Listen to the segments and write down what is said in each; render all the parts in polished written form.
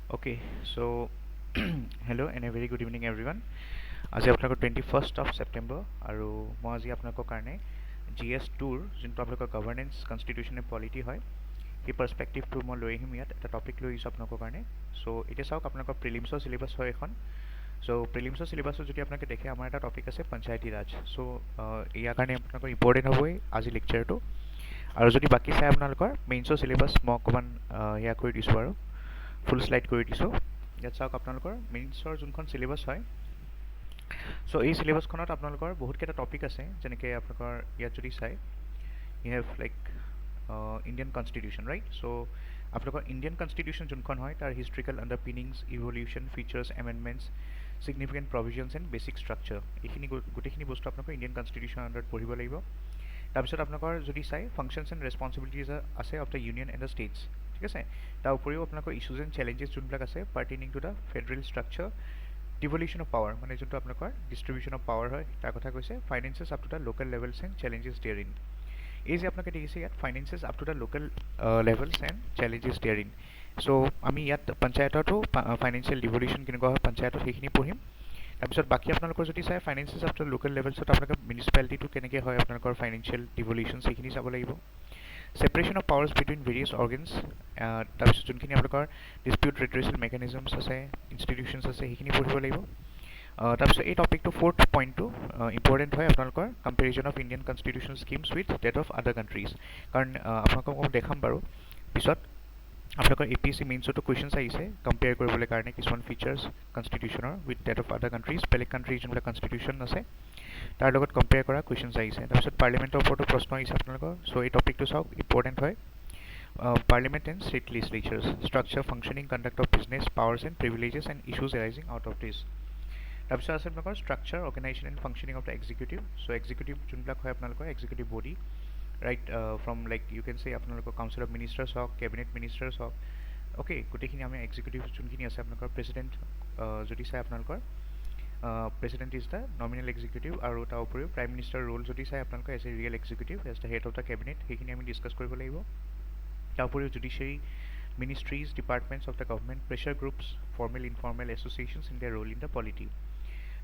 Okay, so hello and a very good evening everyone. আজি আপোনালোকৰ 21st of September আৰু মই আজি আপোনালোকৰ কাৰণে GS2ৰ যোনটো আপোনালোকৰ গভৰ্নেন্স কনষ্টিটিউশ্যন এণ্ড পলিটি হয় সেই পাৰ্সপেক্টিভটো মই লৈ আহিম ইয়াত এটা টপিক লৈ আহিছোঁ আপোনালোকৰ কাৰণে। চ' এতিয়া চাওক আপোনালোকৰ প্ৰিলিমছৰ চিলেবাছ হয় এখন। চ' প্ৰিলিমছৰ চিলেবাছত যদি আপোনালোকে দেখে আমাৰ এটা টপিক আছে পঞ্চায়তী ৰাজ। চ' ইয়াৰ কাৰণে আপোনালোকৰ ইম্পৰ্টেণ্ট হ'বই আজি লেকচাৰটো। আৰু যদি বাকী চাই আপোনালোকৰ মেইনছৰ চিলেবাছ মই অকণমান সেয়া কৰি দিছোঁ আৰু ফুল স্লাইড কৰি দিছোঁ। ইয়াত চাওক আপোনালোকৰ মেইনছৰ যোনখন চিলেবাছ হয়। চ' এই চিলেবাছখনত আপোনালোকৰ বহুতকেইটা টপিক আছে, যেনেকৈ আপোনালোকৰ ইয়াত যদি চাই you have like Indian constitution right. So' আপোনালোকৰ ইণ্ডিয়ান কনষ্টিটিউশ্যন যোনখন হয় তাৰ historical underpinnings, evolution, features, amendments, significant provisions and basic structure, এইখিনি গোটেইখিনি বস্তু আপোনালোকৰ ইণ্ডিয়ান কনষ্টিটিউশ্যনৰ আণ্ডাৰত পঢ়িব লাগিব। তাৰপিছত আপোনালোকৰ যদি চাই ফাংচনছ এণ্ড ৰেছপনচিবিলিটিজ আছে of the union and the states, ঠিক আছে। তাৰ উপৰিও আপোনালোকৰ ইছ্যুজ এণ্ড চেলেঞ্জেছ যোনবিলাক আছে pertaining to the federal structure, devolution of power মানে যোনটো আপোনালোকৰ ডিষ্ট্ৰিবিউশ্যন অফ পাৱাৰ হয় তাৰ কথা কৈছে, finances up to the local levels and challenges therein. এই যে আপোনালোকে দেখিছে ইয়াত finances up to the local levels and challenges therein. So' আমি ইয়াত পঞ্চায়ততো ফাইনেন্সিয়েল ডিভলিউশ্যন কেনেকুৱা হয় পঞ্চায়তত সেইখিনি পঢ়িম। তাৰপিছত বাকী আপোনালোকৰ যদি চাই ফাইনেন্সেছ আপ টু লোকেল লেভেলছত আপোনালোকে মিউনিচিপালিটিটো কেনেকৈ হয় আপোনালোকৰ ফাইনেন্সিয়েল ডিভলিউশ্যন সেইখিনি চাব লাগিব। Separation of powers between various organs, তাৰপিছত যোনখিনি আপোনালোকৰ ডিছপিউট ৰিট্ৰেচেল মেকানিজমছ আছে, ইনষ্টিটিউশ্যনছ আছে সেইখিনি পঢ়িব লাগিব। তাৰপিছত এই টপিকটো ফ'ৰ্থ পইণ্টটো ইম্পৰ্টেণ্ট হয় আপোনালোকৰ comparison of Indian constitution schemes with that of other countries. কাৰণ আপোনালোকক মই দেখাম বাৰু পিছত আপোনালোকৰ APSC মেইনছতো কুৱেশ্যনছ আহিছে কম্পেয়াৰ কৰিবলৈ কাৰণে কিছুমান ফিচাৰ্ছ কনষ্টিটিউশ্যনৰ with that of other countries, বেলেগ কাণ্ট্ৰিৰ যোনবিলাক কনষ্টিটিউশ্যন আছে তাৰ লগত কম্পেয়াৰ কৰা কুৱেশ্যনছ আহিছে। তাৰপিছত পাৰ্লিমেণ্টৰ ওপৰতো প্ৰশ্ন আহিছে আপোনালোকৰ। চ' এই টপিকটো চাওক ইম্পৰ্টেণ্ট হয়। Parliament and state legislatures, structure, functioning, conduct of business, powers and privileges and issues arising out of this. তাৰপিছত আছে আপোনালোকৰ structure, organisation and functioning of the executive. So' executive যোনবিলাক হয় আপোনালোকৰ executive body right, from like you can say আপোনালোকৰ council of ministers হওক, cabinet ministers হওক, okay গোটেইখিনি আমি এক্সিকিউটিভ যোনখিনি আছে আপোনালোকৰ প্ৰেচিডেণ্ট যদি চাই আপোনালোকৰ president is the nominal executive, আৰু তাৰ উপৰিও প্ৰাইম মিনিষ্টাৰ ৰোল যদি চাই আপোনালোকৰ as a real executive as the head of the cabinet, সেইখিনি আমি ডিছকাছ কৰিব লাগিব। তাৰ উপৰিও judiciary, ministries, departments of the government, pressure groups, formal informal associations in the role in the polity.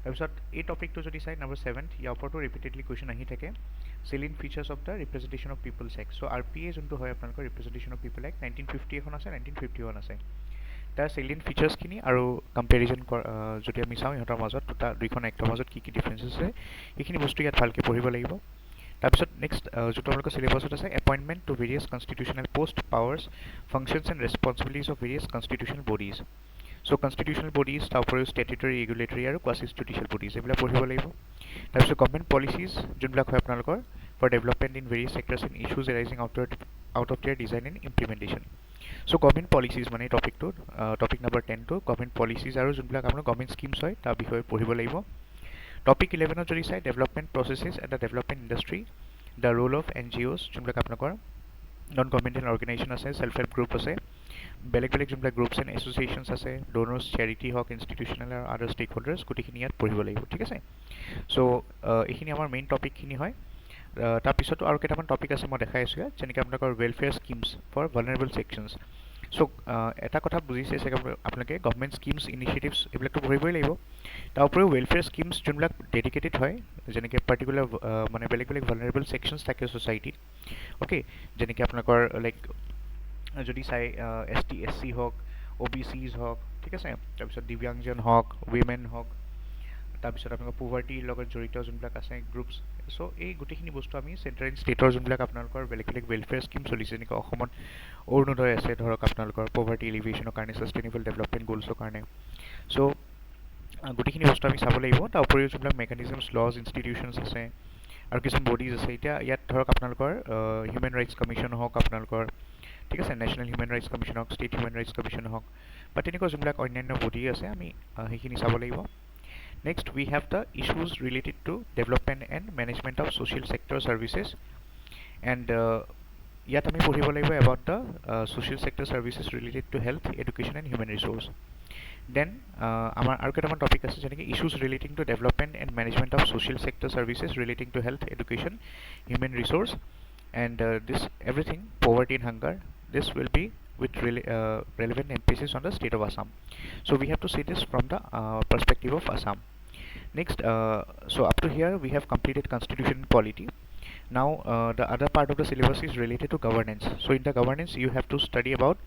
তাৰপিছত এই টপিকটো যদি চাই নম্বৰ 7, ইয়াৰ ওপৰতো ৰিপিটেডলি কুৱেশ্যন আহি থাকে, salient features of the representation of people's act. So' RPA যোনটো হয় আপোনালোকৰ ৰিপ্ৰেজেণ্টেশ্যন অফ পিপল এক্ট 1950 এখন আছে, 1951 আছে। তাৰ চেলিন ফিচাৰ্ছখিনি আৰু কম্পেৰিজন যদি আমি চাওঁ ইহঁতৰ মাজত দুইখন এক্টৰ মাজত কি কি ডিফাৰেঞ্চেছ আছে সেইখিনি বস্তু ইয়াত ভালকৈ পঢ়িব লাগিব। তাৰপিছত নেক্সট যোনটো আপোনালোকৰ চিলেবাছত আছে appointment to various constitutional post, powers, functions and responsibilities of various constitutional bodies. So' constitutional bodies, তাৰ উপৰিও ষ্টেটুটৰী, ৰেগুলেটৰী আৰু কোৱাছি জুডিচিয়েল বডিজ এইবিলাক পঢ়িব লাগিব। তাৰপিছত গভৰ্ণমেণ্ট পলিচিজ যোনবিলাক হয় আপোনালোকৰ for development in various sectors and issues arising out of their design and implementation. So' government policies মানে এই টপিকটোত টপিক নম্বৰ 10টো গভৰ্ণমেণ্ট পলিচিজ আৰু যোনবিলাক আপোনাৰ গভৰ্ণমেণ্ট স্কিমছ হয় তাৰ বিষয়ে পঢ়িব লাগিব। টপিক 11ত যদি চাই development processes at the development industry, the role of NGOs যোনবিলাক আপোনালোকৰ নন গভৰ্ণমেণ্টেল অৰ্গেনাইজেশ্যন আছে, ছেল্ফ হেল্প গ্ৰুপ আছে, বেলেগ বেলেগ যোনবিলাক গ্ৰুপছ এণ্ড এছ'চিয়েশ্যনছ আছে, ড'নাৰ্ছ, চেৰিটি হওক, ইনষ্টিটিউশ্যনেল আৰু আদাৰ ষ্টেক হোল্ডাৰ্ছ, গোটেইখিনি ইয়াত পঢ়িব লাগিব, ঠিক আছে। চ' এইখিনি আমাৰ মেইন টপিকখিনি হয়। তাৰপিছতো আৰু কেইটামান টপিক আছে মই দেখাই আছোঁ ইয়াত, যেনেকৈ আপোনালোকৰ welfare schemes for vulnerable sections. So' এটা কথা বুজিছে চাগে আপোনালোকে গভৰ্ণমেণ্ট স্কিমছ, ইনিচিয়েটিভছ এইবিলাকতো পঢ়িবই লাগিব। তাৰ উপৰিও ৱেলফেয়াৰ স্কিমছ যোনবিলাক ডেডিকেটেড হয়, যেনেকৈ পাৰ্টিকুলাৰ মানে বেলেগ বেলেগ ভালনাৰেবল ছেকশ্যনছ থাকে ছ'চাইটিত, অ'কে। যেনেকৈ আপোনালোকৰ লাইক যদি চাই ST SC হওক, OBCs হওক, ঠিক আছে। তাৰপিছত দিব্যাংজন হওক, উইমেন হওক, তাৰপিছত আপোনালোকৰ পভাৰ্টিৰ লগত জড়িত যোনবিলাক আছে গ্ৰুপছ। চ' এই গোটেইখিনি বস্তু আমি চেণ্ট্ৰেল এণ্ড ষ্টেটৰ যোনবিলাক আপোনালোকৰ বেলেগ বেলেগ ৱেলফেয়াৰ স্কিম চলিছে, যেনেকৈ অসমত অৰুণোদয় আছে ধৰক আপোনালোকৰ পভাৰ্টি এলিভেশ্যনৰ কাৰণে, ছাষ্টেইনেবল ডেভেলপমেণ্ট গ'লছৰ কাৰণে। চ' গোটেইখিনি বস্তু আমি চাব লাগিব। তাৰ উপৰিও যোনবিলাক মেকানিজমছ, লজ, ইনষ্টিটিউশ্যনছ আছে আৰু কিছুমান বডিজ আছে, এতিয়া ইয়াত ধৰক আপোনালোকৰ হিউমেন ৰাইটছ কমিশ্যন হওক আপোনালোকৰ, ঠিক আছে, নেশ্যনেল হিউমেন ৰাইটছ কমিশ্যন হওক, ষ্টেট হিউমেন ৰাইটছ কমিশ্যন হওক, বা তেনেকুৱা যোনবিলাক অন্যান্য বডি আছে আমি সেইখিনি চাব লাগিব। Next, we have the issues related to development and management of social sector services, and ইয়াত আমি পঢ়িব লাগিব about the social sector services related to health, education and human resource. Then আমাৰ আৰু কেইটামান টপিক আছে, যেনেকৈ issues relating to development and management of social sector services relating to health, education, human resource, and this everything, poverty and hunger, this will be with relevant emphasis on the state of Assam. So we have to see this from the perspective of Assam. Next, so up to here we have completed constitution and polity. Now the other part of the syllabus is related to governance. So in the governance you have to study about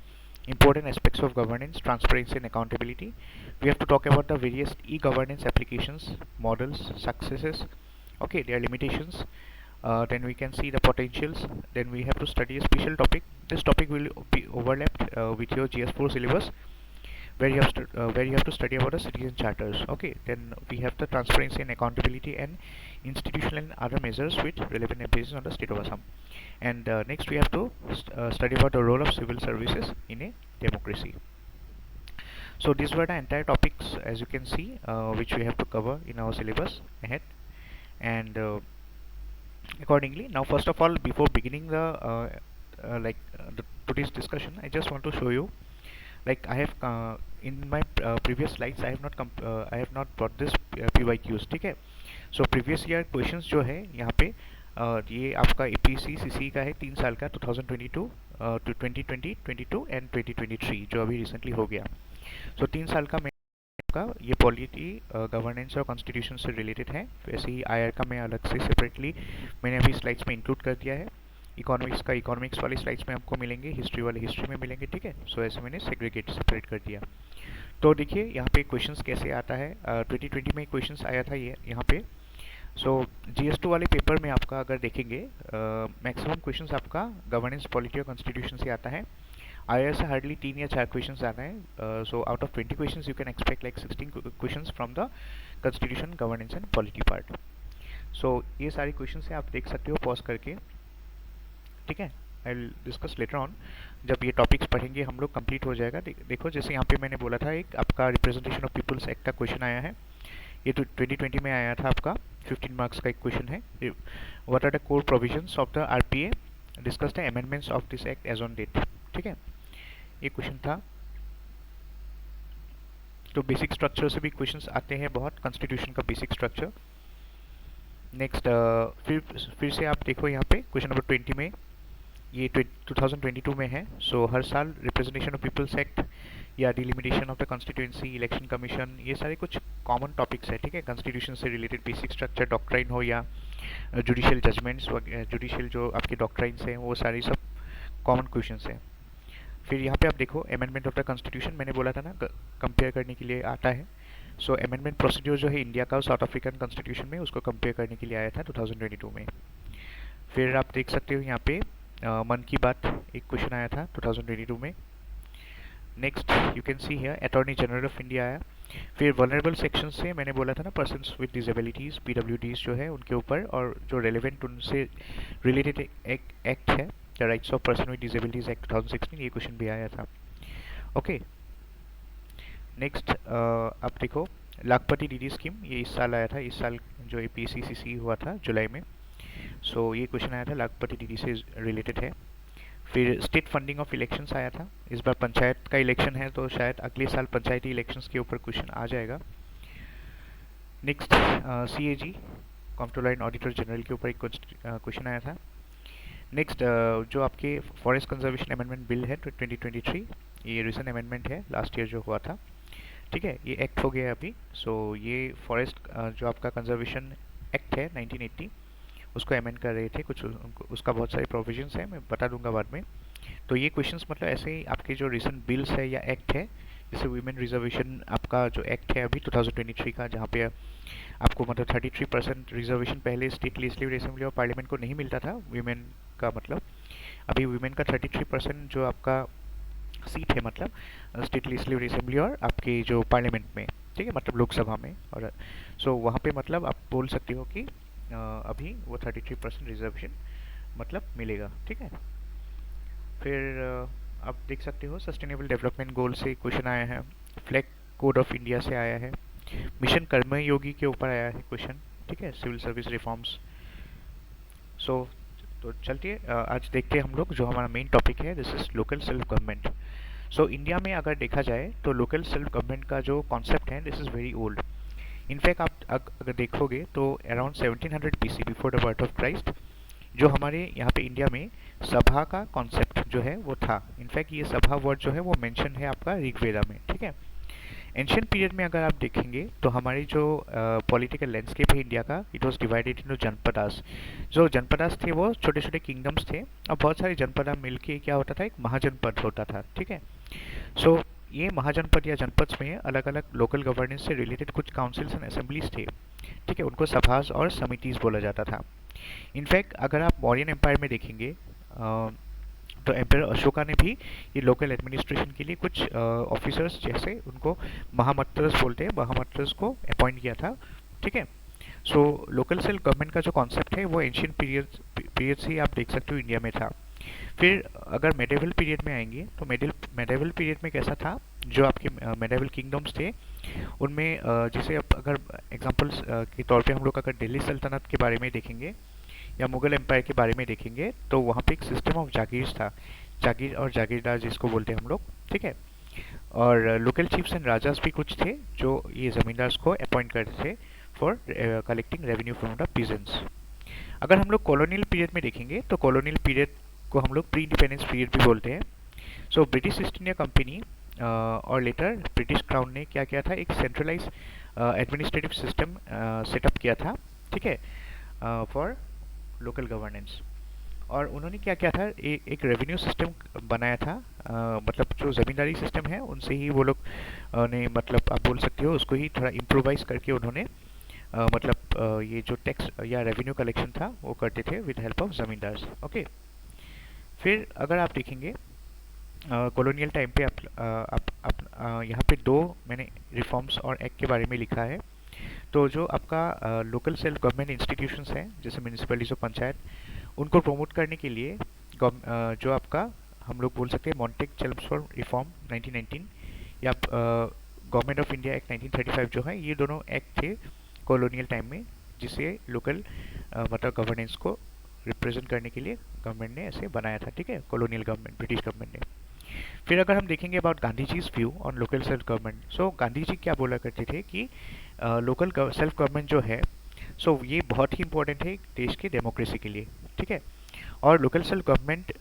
important aspects of governance, transparency and accountability. We have to talk about the various e-governance applications, models, successes, okay, their limitations. Then we can see the potentials. Then we have to study a special topic. This topic will be overlapped with your GS4 syllabus, where you have to study about the citizen charters. Okay, then we have the transparency and accountability and institutional and other measures with relevant emphasis on the state of Assam. And next we have to study about the role of civil services in a democracy. So these were the entire topics, as you can see, which we have to cover in our syllabus ahead. And accordingly, now first of all, before beginning the today's discussion, I just want to show you, like I have in my previous slides I have not brought this PYQs, ठीक है. So previous year questions जो है यहाँ पे ये आपका APC CC का है 3 साल का 2022 to 2020 22 and 2023 जो अभी recently हो गया. So 3 साल का का ये पॉलिटी गवर्नेंस और कॉन्स्टिट्यूशन से रिलेटेड है. वैसे ही आईआर का मैं अलग से सेपरेटली मैंने अभी स्लाइड्स में इंक्लूड कर दिया है. इकोनॉमिक्स का इकोनॉमिक्स वाली स्लाइड्स में आपको मिलेंगे, हिस्ट्री वाले हिस्ट्री में मिलेंगे, ठीक है. सो ऐसे मैंने सेग्रीगेट सेपरेट कर दिया. तो देखिए यहाँ पे क्वेश्चंस कैसे आता है. 2020 में क्वेश्चंस आया था ये यहाँ पे. सो GS2 वाले पेपर में आपका अगर देखेंगे मैक्सिमम क्वेश्चंस आपका गवर्नेंस, पॉलिटी और कॉन्स्टिट्यूशन से आता है. IIR से हार्डली 3 या 4 क्वेश्चंस आना है. So out of 20 questions you can expect like 16 questions from the constitution, governance and polity part. So ये सारे क्वेश्चंस हैं, आप देख सकते हो पॉज करके, ठीक है. I will discuss later on. जब ये टॉपिक्स पढ़ेंगे हम लोग, कंप्लीट हो जाएगा. देखो जैसे यहाँ पे मैंने बोला था एक आपका रिप्रेजेंटेशन ऑफ पीपल्स एक्ट का क्वेश्चन आया है. ये तो 2020 में आया था आपका. 15 मार्क्स का एक क्वेश्चन है. What are the core provisions of the RPA, discuss the amendments of this act as on date, ठीक है. ये क्वेश्चन था. तो बेसिक स्ट्रक्चर से भी क्वेश्चंस आते हैं बहुत, कॉन्स्टिट्यूशन का बेसिक स्ट्रक्चर. नेक्स्ट फिर से आप देखो यहाँ पे क्वेश्चन नंबर 20 में, ये 2022 में है. सो हर साल रिप्रेजेंटेशन ऑफ पीपल्स एक्ट या delimitation of the constituency, election commission, ये सारे कुछ कॉमन टॉपिक्स है, ठीक है. कॉन्स्टिट्यूशन से रिलेटेड बेसिक स्ट्रक्चर, डॉक्ट्राइन हो या जुडिशियल जजमेंट्स, जुडिशियल जो आपके डॉक्ट्राइन्स हैं, वो सारी सब कॉमन क्वेश्चंस हैं. फिर यहाँ पे आप देखो अमेंडमेंट ऑफ द कॉन्स्टिट्यूशन, मैंने बोला था ना कंपेयर करने के लिए आता है. सो अमेंडमेंट प्रोसीड्यूर जो है इंडिया का साउथ अफ्रीकन कॉन्स्टिट्यूशन में, उसको कंपेयर करने के लिए आया था 2022 में. फिर आप देख सकते हो यहाँ पे मन की बात एक क्वेश्चन आया था 2022 में. Next you can see here attorney general of India आया. फिर वनरेबल सेक्शन से मैंने बोला था ना पर्सन्स विद डिसेबिलिटीज़, PWDs जो है उनके ऊपर, और जो रेलिवेंट उनसे रिलेटेड एक्ट है, the rights of person with disabilities act 2016, ये क्वेश्चन भी आया था. ओके. नेक्स्ट आप देखो लाखपति दीदी स्कीम, ये इस साल आया था. इस साल जो APC CC हुआ था जुलाई में. सो ये क्वेश्चन आया था, लाखपति दीदी से रिलेटेड है. फिर स्टेट फंडिंग ऑफ इलेक्शंस आया था. इस बार पंचायत का इलेक्शन है तो शायद अगले साल पंचायती इलेक्शंस के ऊपर क्वेश्चन आ जाएगा. Next CAG, controller and auditor general के ऊपर एक क्वेश्चन आया था. नेक्स्ट जो आपके फॉरेस्ट कंजर्वेशन अमेंडमेंट बिल है 2023, ये रिसेंट अमेंडमेंट है, लास्ट ईयर जो हुआ था, ठीक है. ये एक्ट हो गया अभी. सो ये फॉरेस्ट जो आपका कंजर्वेशन एक्ट है 1980, उसको अमेंड कर रहे थे कुछ, उसका बहुत सारे प्रोविजंस है, मैं बता दूंगा बाद में. तो ये क्वेश्चंस मतलब ऐसे ही आपके जो रिसेंट बिल्स है या एक्ट है, जैसे वीमेन रिजर्वेशन आपका जो एक्ट है अभी 2023 का, जहाँ पे आपको मतलब 33% रिजर्वेशन पहले स्टेट लेजिस्लेटिव असेंबली और पार्लियामेंट को नहीं मिलता था वीमेन का, मतलब अभी वीमेन का 33% जो आपका सीट है, मतलब स्टेट लेजिस्लेटिव असेंबली और आपके जो पार्लियामेंट में, ठीक है, मतलब लोकसभा में. और सो वहाँ पे मतलब आप बोल सकते हो कि अभी वो 33% रिजर्वेशन मतलब मिलेगा, ठीक है. फिर आप देख सकते हो सस्टेनेबल डेवलपमेंट गोल से क्वेश्चन आया है. फ्लैग कोड ऑफ इंडिया से आया है. मिशन कर्मयोगी के ऊपर आया है क्वेश्चन, ठीक है. Civil service reforms. सो तो चलते आज देखते हैं हम लोग जो हमारा मेन टॉपिक है, this is local self government. So India में अगर देखा जाए तो लोकल सेल्फ गवर्नमेंट का जो कॉन्सेप्ट है, this is very old. In fact आप अगर देखोगे तो around 1700 BC, before the birth of Christ, जो हमारे यहाँ पे इंडिया में सभा का कॉन्सेप्ट जो है वो था। इनफैक्ट ये सभा वर्ड जो है वो मेंशन है आपका ऋग्वेदा में, ठीक है। एंशियंट पीरियड में अगर आप देखेंगे तो हमारी जो पॉलिटिकल लैंडस्केप है इंडिया का, it was divided into Janapadas. जो जनपदास थे वो छोटे छोटे किंगडम्स थे, और बहुत सारे जनपदा मिलके क्या होता था, एक महाजनपद होता था, ठीक है। सो ये महाजनपद या जनपद में अलग अलग लोकल गवर्नेंस से रिलेटेड कुछ काउंसिल्स एंड असेंबलीज थे, ठीक है। उनको सभास और समितिज बोला जाता था। इनफैक्ट अगर आप मौर्यन एम्पायर में देखेंगे तो एम्पायर अशोका ने भी ये लोकल एडमिनिस्ट्रेशन के लिए कुछ ऑफिसर्स, जैसे उनको महामंत्रस बोलते हैं, महामंत्रस को अपॉइंट किया था, ठीक है। सो लोकल सेल्फ गवर्नमेंट का जो कॉन्सेप्ट है वो एंशियंट पीरियड से आप देख सकते हो इंडिया में था। फिर अगर मेडिवल पीरियड में आएंगे तो मेडिवल पीरियड में कैसा था, जो आपके मेडिवल किंगडम्स थे उनमें जैसे अब अगर एग्जांपल्स के तौर पे हम लोग अगर दिल्ली सल्तनत के बारे में देखेंगे या मुगल एम्पायर के बारे में देखेंगे तो वहाँ पे एक सिस्टम ऑफ जागीर था, जागीर और जागीरदार जिसको बोलते हैं हम लोग, ठीक है। और लोकल चीफ्स एंड राजास भी कुछ थे जो ये जमींदार्स को अपॉइंट करते थे for collecting revenue from the peasants. अगर हम लोग कॉलोनियल पीरियड में देखेंगे तो कॉलोनियल पीरियड को हम लोग प्री इंडिपेंडेंस पीरियड भी बोलते हैं। So British east India company और लेटर ब्रिटिश क्राउन ने क्या किया था, एक सेंट्रलाइज एडमिनिस्ट्रेटिव सिस्टम सेटअप किया था, ठीक है, फॉर लोकल गवर्नेंस। और उन्होंने क्या किया था, एक रेवेन्यू सिस्टम बनाया था, मतलब जो ज़मींदारी सिस्टम है उनसे ही वो लोग ने, मतलब आप बोल सकते हो उसको ही थोड़ा इम्प्रोवाइज करके उन्होंने मतलब ये जो टैक्स या रेवेन्यू कलेक्शन था वो करते थे with help of zamindars, okay. फिर अगर आप देखेंगे कॉलोनियल टाइम पे यहाँ पे दो मैंने रिफॉर्म्स और एक्ट के बारे में लिखा है। तो जो आपका लोकल सेल्फ गवर्नमेंट इंस्टीट्यूशंस हैं जैसे म्यूनिसिपैलिटीज और पंचायत, उनको प्रमोट करने के लिए जो आपका हम लोग बोल सकते हैं मॉन्टेक चेम्सफोर्ड रिफॉर्म 1919 या गवर्नमेंट ऑफ इंडिया एक्ट 1935 जो है, ये दोनों एक्ट थे कॉलोनियल टाइम में, जिसे लोकल मतलब गवर्नेंस को रिप्रेजेंट करने के लिए गवर्नमेंट ने ऐसे बनाया था, ठीक है, कॉलोनियल गवर्नमेंट, ब्रिटिश गवर्नमेंट ने। फिर अगर हम देखेंगे about Gandhi ji's view on local self government, so Gandhi ji क्या बोला करते थे कि लोकल सेल्फ गवर्नमेंट जो है, सो ये बहुत ही इंपॉर्टेंट है देश की डेमोक्रेसी के लिए, ठीक है। और लोकल सेल्फ गवर्नमेंट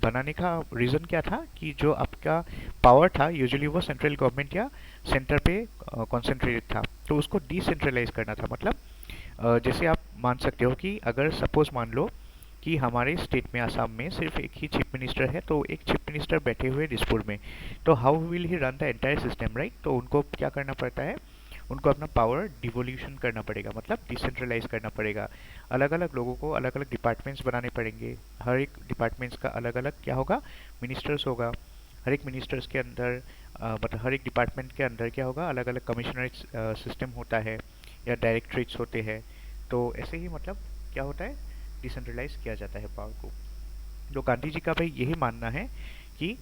बनाने का रीज़न क्या था कि जो आपका पावर था यूजुअली वो सेंट्रल गवर्नमेंट या सेंटर पे कॉन्सेंट्रेटेड था, तो उसको डिसेंट्रलाइज करना था। मतलब जैसे आप मान सकते हो कि अगर सपोज मान लो कि हमारे स्टेट में आसाम में सिर्फ एक ही चीफ मिनिस्टर है, तो एक चीफ मिनिस्टर बैठे हुए दिसपुर में, तो how will he run the entire system, right. तो उनको क्या करना पड़ता है, उनको अपना पावर डिवोल्यूशन करना पड़ेगा, मतलब डिसेंट्रलाइज करना पड़ेगा। अलग अलग लोगों को अलग अलग डिपार्टमेंट्स बनाने पड़ेंगे, हर एक डिपार्टमेंट्स का अलग अलग क्या होगा, मिनिस्टर्स होगा। हर एक मिनिस्टर्स के अंदर मतलब हर एक डिपार्टमेंट के अंदर क्या होगा, अलग अलग कमिश्नरेट सिस्टम होता है या डायरेक्टरेट्स होते हैं। तो ऐसे ही मतलब क्या होता है, डिसेंट्रलाइज किया जाता है पावर को। तो गांधी जी का भाई यही मानना है कि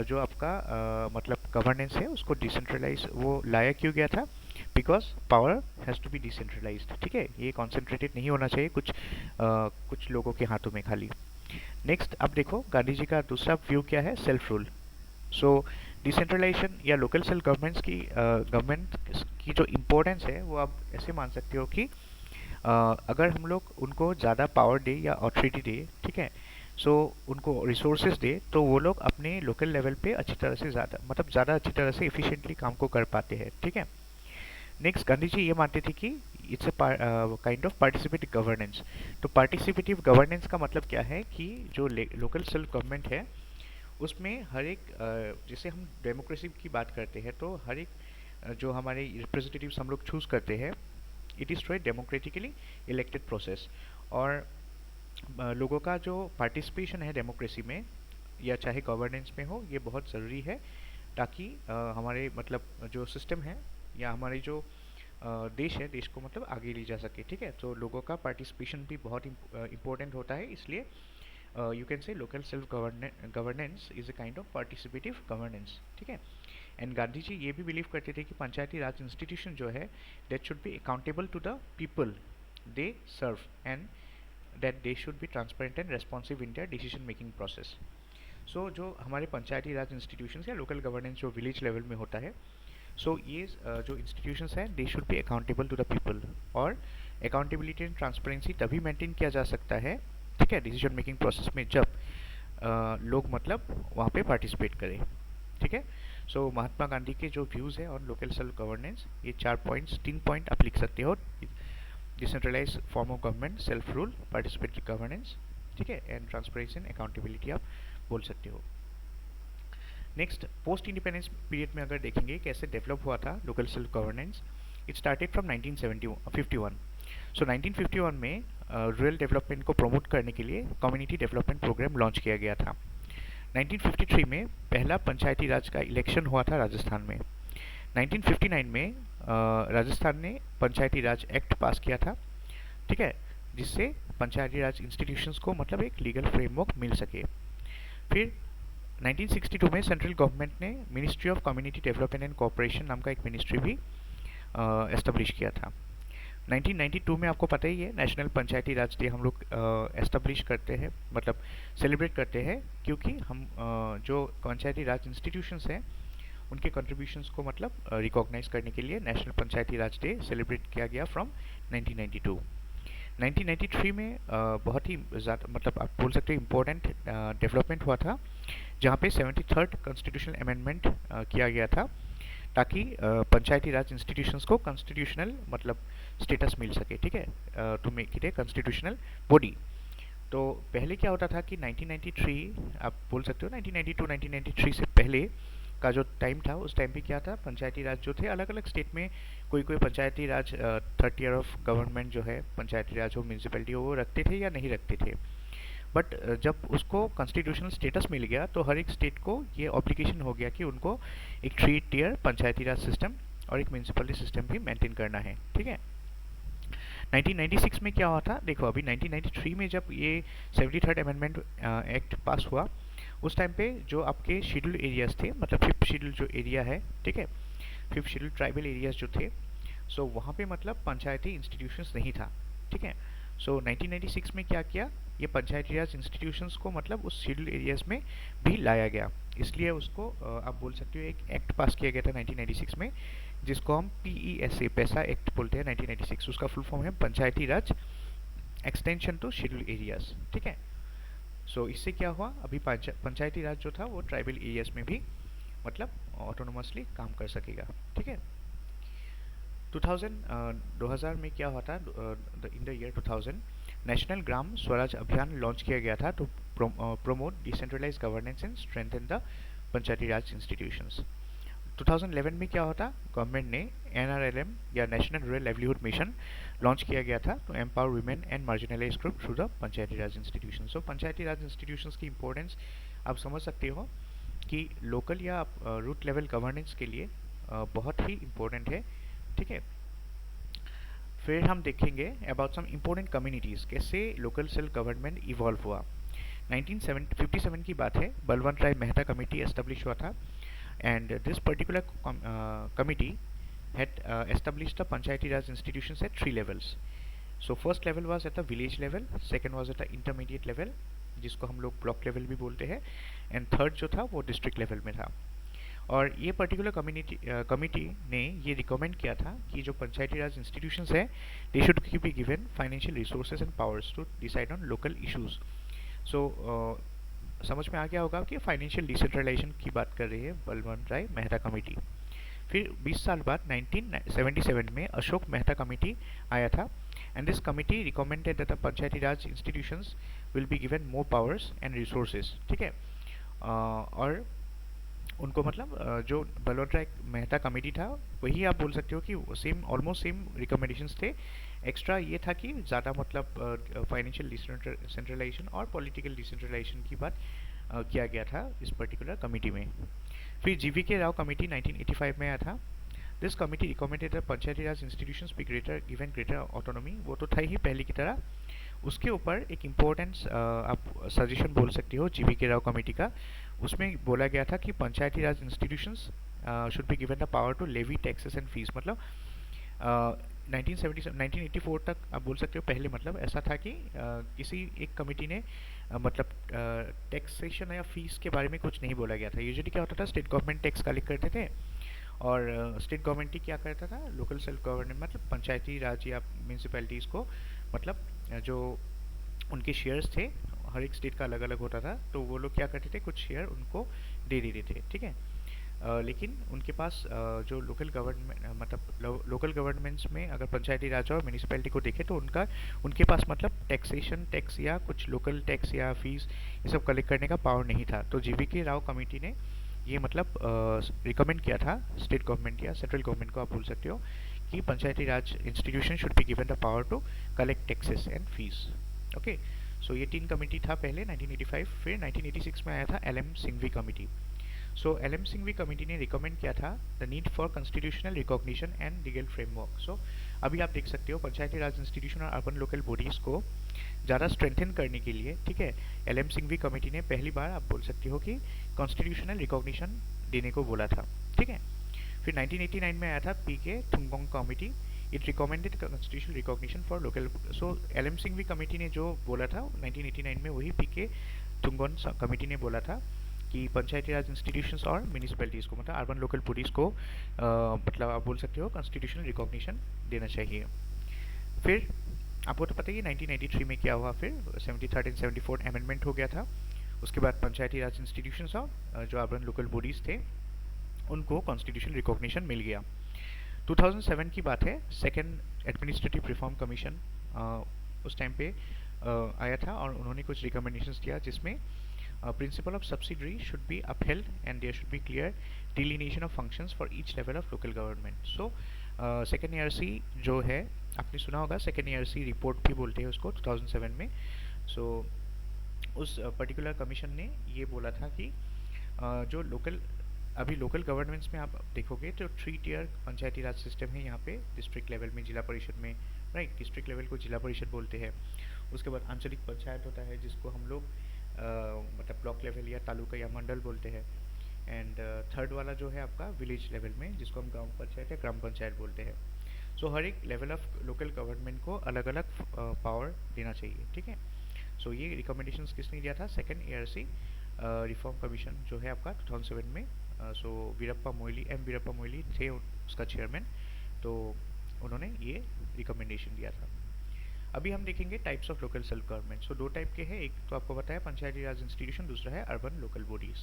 जो आपका मतलब गवर्नेंस है उसको डिसेंट्रलाइज वो लाया क्यों गया था, because power has to be decentralised, ठीक है। ये कॉन्सेंट्रेटेड नहीं होना चाहिए कुछ लोगों के हाथों में खाली। नेक्स्ट अब देखो गांधी जी का दूसरा व्यू क्या है, सेल्फ रूल। सो डिसेंट्रलाइजेशन या लोकल सेल्फ गवर्नमेंट की जो इम्पोर्टेंस है वो आप ऐसे मान सकते हो कि अगर हम लोग उनको ज़्यादा पावर दे या अथॉरिटी दे, ठीक है, सो उनको रिसोर्सेज दे, तो वो लोग अपने लोकल लेवल पे अच्छी तरह से ज़्यादा अच्छी तरह से इफिशिएंटली काम को कर पाते हैं, ठीक है। नेक्स्ट गांधी जी ये मानते थे कि it's a kind of participative governance. तो पार्टिसिपेटिव गवर्नेंस का मतलब क्या है कि जो लोकल सेल्फ गवर्नमेंट है उसमें हर एक जैसे हम डेमोक्रेसी की बात करते हैं तो हर एक जो हमारे रिप्रेजेंटेटिव्स हम लोग चूज़ करते हैं, it is through a democratically elected process. और लोगों का जो पार्टिसिपेशन है डेमोक्रेसी में या चाहे गवर्नेंस में हो, ये बहुत ज़रूरी है ताकि हमारे मतलब जो सिस्टम है या हमारे जो देश है, देश को मतलब आगे ले जा सके, ठीक है। तो लोगों का पार्टिसिपेशन भी बहुत इम्पोर्टेंट होता है, इसलिए यू कैन से local self governance is a kind of participative governance, ठीक है। एंड गांधी जी ये भी बिलीव करते थे कि पंचायती राज इंस्टीट्यूशन जो है that should be accountable to the people they serve and that they should be transparent and responsive in their decision making process. So जो हमारे पंचायती राज इंस्टीट्यूशंस या लोकल गवर्नेंस जो विलेज लेवल में होता है, सो ये जो इंस्टीट्यूशंस हैं they should be accountable to the people. और अकाउंटेबिलिटी एंड ट्रांसपेरेंसी तभी मेंटेन किया जा सकता है ठीक है, डिसीजन मेकिंग प्रोसेस में जब लोग मतलब वहाँ पे पार्टिसिपेट करें। ठीक है, सो महात्मा गांधी के जो व्यूज़ है ऑन लोकल सेल्फ गवर्नेंस, ये 4 पॉइंट्स, 3 पॉइंट आप लिख सकते हो। Decentralise form of government, self rule, participatory governance, ठीक है, एंड ट्रांसपेरेंसी एंड अकाउंटेबिलिटी आप बोल सकते हो। नेक्स्ट, पोस्ट इंडिपेंडेंस पीरियड में अगर देखेंगे कैसे डेवलप हुआ था local self governance, it started from 1951। सो 1951 में रूरल डेवलपमेंट को प्रमोट करने के लिए कम्युनिटी डेवलपमेंट प्रोग्राम लॉन्च किया गया था। 1953 में पहला पंचायती राज का इलेक्शन हुआ था राजस्थान में। 1959 में राजस्थान ने पंचायती राज एक्ट पास किया था, ठीक है, जिससे पंचायती राज इंस्टीट्यूशंस को मतलब एक लीगल फ्रेमवर्क मिल सके। फिर 1962 में सेंट्रल गवर्नमेंट ने ministry of community development and cooperation नाम का एक मिनिस्ट्री भी एस्टेब्लिश किया था। 1992 में आपको पता ही है नेशनल पंचायती राज डे हम लोग एस्टेब्लिश करते हैं, मतलब सेलिब्रेट करते हैं, क्योंकि हम जो पंचायती राज इंस्टीट्यूशंस हैं उनके कंट्रीब्यूशंस को मतलब रिकॉग्नाइज करने के लिए नेशनल पंचायती राज डे सेलिब्रेट किया गया फ्रॉम 1992। 1993 में बहुत ही ज़्यादा मतलब आप बोल सकते हैं इम्पोर्टेंट डेवलपमेंट हुआ था, जहाँ पे 73rd कॉन्स्टिट्यूशनल अमेंडमेंट किया गया था, ताकि पंचायती राज इंस्टीट्यूशंस को कॉन्स्टिट्यूशनल मतलब स्टेटस मिल सके, ठीक है, to make it a constitutional body. तो पहले क्या होता था कि 1993 आप बोल सकते हो 1992-1993 से पहले का जो टाइम था, उस टाइम पे क्या था, पंचायती राज जो थे अलग अलग स्टेट में कोई कोई पंचायती राज 30 ईयर ऑफ गवर्नमेंट जो है पंचायती राज हो, म्यूनसिपैलिटी हो, वो रखते थे या नहीं रखते थे। बट जब उसको कॉन्स्टिट्यूशनल स्टेटस मिल गया तो हर एक स्टेट को ये ऑब्लिगेशन हो गया कि उनको एक 3 टियर पंचायती राज सिस्टम और एक म्यूनसिपलिटी सिस्टम भी मेंटेन करना है, ठीक है। 1996 में क्या हुआ था, देखो अभी 1993 में जब ये 73rd अमेंडमेंट एक्ट पास हुआ, उस टाइम पे जो आपके शेड्यूल एरियाज थे, मतलब 5th शेड्यूल जो एरिया है, ठीक है, 5th शेड्यूल ट्राइबल एरियाज जो थे, सो वहाँ पे मतलब पंचायती इंस्टीट्यूशंस नहीं था, ठीक है। सो 1996 में क्या किया, ये पंचायती राज इंस्टीट्यूशंस को मतलब उस शेड्यूल एरियाज में भी लाया गया, इसलिए उसको आप बोल सकते हो एक एक्ट पास किया गया था 1996 में, जिसको हम PESA पैसा एक्ट बोलते हैं 1996। उसका फुल फॉर्म है पंचायती राज एक्सटेंशन टू शेड्यूल एरियाज, ठीक है। सो इससे क्या हुआ, अभी पंचायती राज जो था वो ट्राइबल एरियाज में भी मतलब ऑटोनोमसली काम कर सकेगा, ठीक है। 2000 में क्या हुआ था, in the year 2000 national Gram Swaraj Abhiyan launch किया गया था to promote decentralise governance and strengthen the panchayati Raj institutions. 2011 में क्या होता, गवर्नमेंट ने NRLM या national rural livelihood mission launch किया गया था to empower women and marginalise group through the panchayati Raj institution. So panchayati Raj institutions की इंपॉर्टेंस आप समझ सकते हो कि लोकल या रूट लेवल गवर्नेंस के लिए बहुत ही इम्पोर्टेंट है, ठीक है। फिर हम देखेंगे अबाउट सम इम्पोर्टेंट कम्युनिटीज़, कैसे लोकल सेल्फ गवर्नमेंट इवॉल्व हुआ। 1957 की बात है, बलवंत राय मेहता कमेटी एस्टेब्लिश हुआ था, and this particular committee had established the Panchayati Raj institutions at 3 levels. So first level was at the village level, second was at the intermediate level जिसको हम लोग block level भी बोलते हैं, एंड थर्ड जो था वो डिस्ट्रिक्ट लेवल में था। और ये पर्टिकुलर कमिटी ने ये रिकमेंड किया था कि जो पंचायती राज इंस्टीट्यूशंस है they should be given financial resources and powers to decide on local issues. So समझ में आ गया होगा कि फाइनेंशियल डिसेंट्रलाइजेशन की बात कर रही है बलवंत राय मेहता कमेटी। फिर 20 साल बाद 1977 में अशोक मेहता कमेटी आया था, and this committee recommended that the panchayati Raj institutions will be given more powers and resources, ठीक है। और उनको मतलब जो बलवंत राय मेहता कमेटी था वही आप बोल सकते हो कि सेम ऑलमोस्ट सेम रिकमेंडेशंस थे। एक्स्ट्रा ये था कि ज़्यादा मतलब फाइनेंशियल डिसेंट्रलाइजेशन और पॉलिटिकल डिसेंट्रलाइजेशन की बात किया गया था इस पर्टिकुलर कमेटी में। फिर GVK राव कमेटी 1985 में आया था। This committee recommended the panchayati Raj institutions be greater autonomy, वो तो था ही पहले की तरह। उसके ऊपर एक इम्पोर्टेंट आप सजेशन बोल सकते हो GVK राव कमेटी का, उसमें बोला गया था कि पंचायती राज institutions should be given the power to levy taxes and fees. मतलब 1984 तक आप बोल सकते हो पहले मतलब ऐसा था कि किसी एक कमेटी ने मतलब टैक्सेशन या फीस के बारे में कुछ नहीं बोला गया था। यूजुअली क्या होता था, स्टेट गवर्नमेंट टैक्स कलेक्ट करते थे और स्टेट गवर्नमेंट ही क्या करता था, लोकल सेल्फ गवर्नमेंट मतलब पंचायती राज या म्यूनसिपैलिटीज़ को मतलब जो उनके शेयर्स थे, हर एक स्टेट का अलग अलग होता था, तो वो लोग क्या करते थे, कुछ शेयर उनको दे देते थे, ठीक है। लेकिन उनके पास जो लोकल गवर्नमेंट मतलब लोकल गवर्नमेंट्स में अगर पंचायती राज और म्यूनिसिपैलिटी को देखें तो उनके पास मतलब टैक्सेशन टैक्स या कुछ लोकल टैक्स या फीस ये सब कलेक्ट करने का पावर नहीं था। तो जीवीके राव कमेटी ने ये मतलब रिकमेंड किया था स्टेट गवर्नमेंट या सेंट्रल गवर्नमेंट को आप बोल सकते हो कि पंचायती राज institution should be given the power to collect taxes and fees. Okay, so ये तीन कमेटी था पहले 1985, फिर 1986 में आया था L M Singhvi committee. So L M Singhvi committee ने रिकमेंड किया था the need for constitutional recognition and legal framework. So अभी आप देख सकते हो पंचायती राज इंस्टीट्यूशन और अर्बन लोकल बॉडीज़ को ज़्यादा स्ट्रेंथन करने के लिए, ठीक है, एलएम सिंघवी कमेटी ने पहली बार आप बोल सकते हो कि कॉन्स्टिट्यूशनल रिकॉग्निशन देने को बोला था, ठीक है। फिर 1989 में आया था P K Thungon committee, it recommended constitutional recognition for local. So L M Singhvi committee ने जो बोला था 1989 में वही पीके थुंगोंग कमेटी ने बोला था कि पंचायती राज इंस्टीट्यूशंस और म्यूनिसिपैलिटीज़ को मतलब अर्बन लोकल बॉडीज़ को मतलब आप बोल सकते हो कॉन्स्टिट्यूशनल रिकॉग्निशन देना चाहिए। फिर आपको तो पता ही है 1993 में क्या हुआ, फिर 73rd एंड 74th अमेंडमेंट हो गया था। उसके बाद पंचायती राज इंस्टीट्यूशंस और जो अर्बन लोकल बॉडीज़ थे उनको कॉन्स्टिट्यूशनल रिकॉग्निशन मिल गया। 2007 की बात है, सेकेंड एडमिनिस्ट्रेटिव रिफॉर्म कमीशन उस टाइम पे आया था और उन्होंने कुछ रिकमेंडेशंस दिया जिसमें principle of subsidiary should be upheld and there should be clear delineation of functions for each level of local government. So second ERC जो है आपने सुना होगा, सेकेंड ERC रिपोर्ट भी बोलते हैं उसको 2007 में। सो उस पर्टिकुलर कमीशन ने ये बोला था कि जो अभी लोकल गवर्नमेंट्स में आप देखोगे तो 3 टियर पंचायती राज सिस्टम है यहाँ पे, डिस्ट्रिक्ट लेवल में, जिला परिषद में, राइट, डिस्ट्रिक्ट लेवल को जिला परिषद बोलते हैं। उसके बाद आंचलिक पंचायत होता है जिसको हम लोग मतलब ब्लॉक लेवल या तालुका या मंडल बोलते हैं। एंड थर्ड वाला जो है आपका विलेज लेवल में, जिसको हम गांव पंचायत या ग्राम पंचायत बोलते हैं। सो हर एक लेवल ऑफ लोकल गवर्नमेंट को अलग अलग पावर देना चाहिए, ठीक है। सो ये रिकमेंडेशंस किसने दिया था, सेकेंड ERC रिफॉर्म कमीशन जो है आपका 2007 में। सो वीरप्पा मोइली थे उसका चेयरमैन, तो उन्होंने ये रिकमेंडेशन दिया था। अभी हम देखेंगे types of local self government. So दो टाइप के हैं, एक तो आपको पता है पंचायती राज इंस्टीट्यूशन, दूसरा है urban local bodies.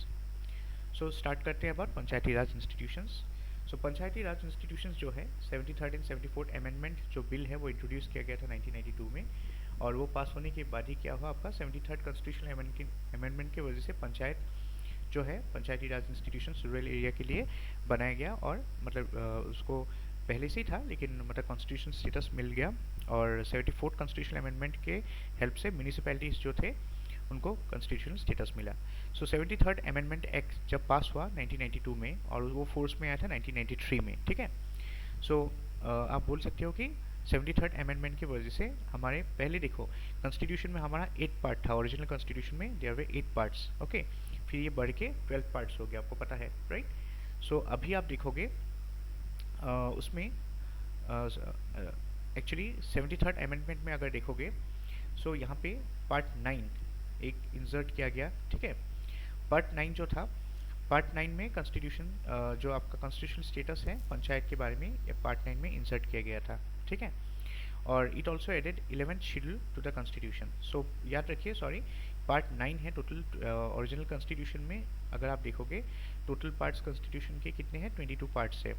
So start करते हैं about Panchayati Raj institutions. So panchayati Raj institutions जो है 73rd एंड 74th अमेंडमेंट जो बिल है वो इंट्रोड्यूस किया गया था 1992 में, और वो पास होने के बाद ही क्या हुआ आपका 73rd कॉन्स्टिट्यूशनल अमेंडमेंट की वजह से पंचायत जो है पंचायती राज इंस्टीट्यूशन रूरल एरिया के लिए बनाया गया, और मतलब उसको पहले से ही था लेकिन मतलब कॉन्स्टिट्यूशन स्टेटस मिल गया। और 74th कॉन्स्टिट्यूशनल अमेंडमेंट के हेल्प से म्यूनिसिपैलिटीज़ जो थे उनको कॉन्स्टिट्यूशनल स्टेटस मिला। सो 73rd अमेंडमेंट एक्ट जब पास हुआ 1992 में और वो फोर्स में आया था 1993 में, ठीक है। सो आप बोल सकते हो कि 73rd अमेंडमेंट की वजह से हमारे पहले देखो कॉन्स्टिट्यूशन में हमारा 8 पार्ट था, ओरिजिनल कॉन्स्टिट्यूशन में देयर वे 8 पार्ट्स, ओके। फिर ये बढ़ के 12 पार्ट्स हो गया, आपको पता है, राइट। सो अभी आप देखोगे उसमें एक्चुअली 73rd अमेंडमेंट में अगर देखोगे सो यहाँ पे पार्ट 9 एक इंसर्ट किया गया, ठीक है। पार्ट 9 जो था, पार्ट 9 में कॉन्स्टिट्यूशन जो आपका कॉन्स्टिट्यूशनल स्टेटस है पंचायत के बारे में ये पार्ट 9 में इंसर्ट किया गया था, ठीक है। और it also added 11th schedule to the constitution. So याद रखिए, सॉरी, पार्ट 9 है टोटल ओरिजिनल कॉन्स्टिट्यूशन में। अगर आप देखोगे टोटल पार्ट्स कॉन्स्टिट्यूशन के कितने हैं, 22 पार्ट्स है,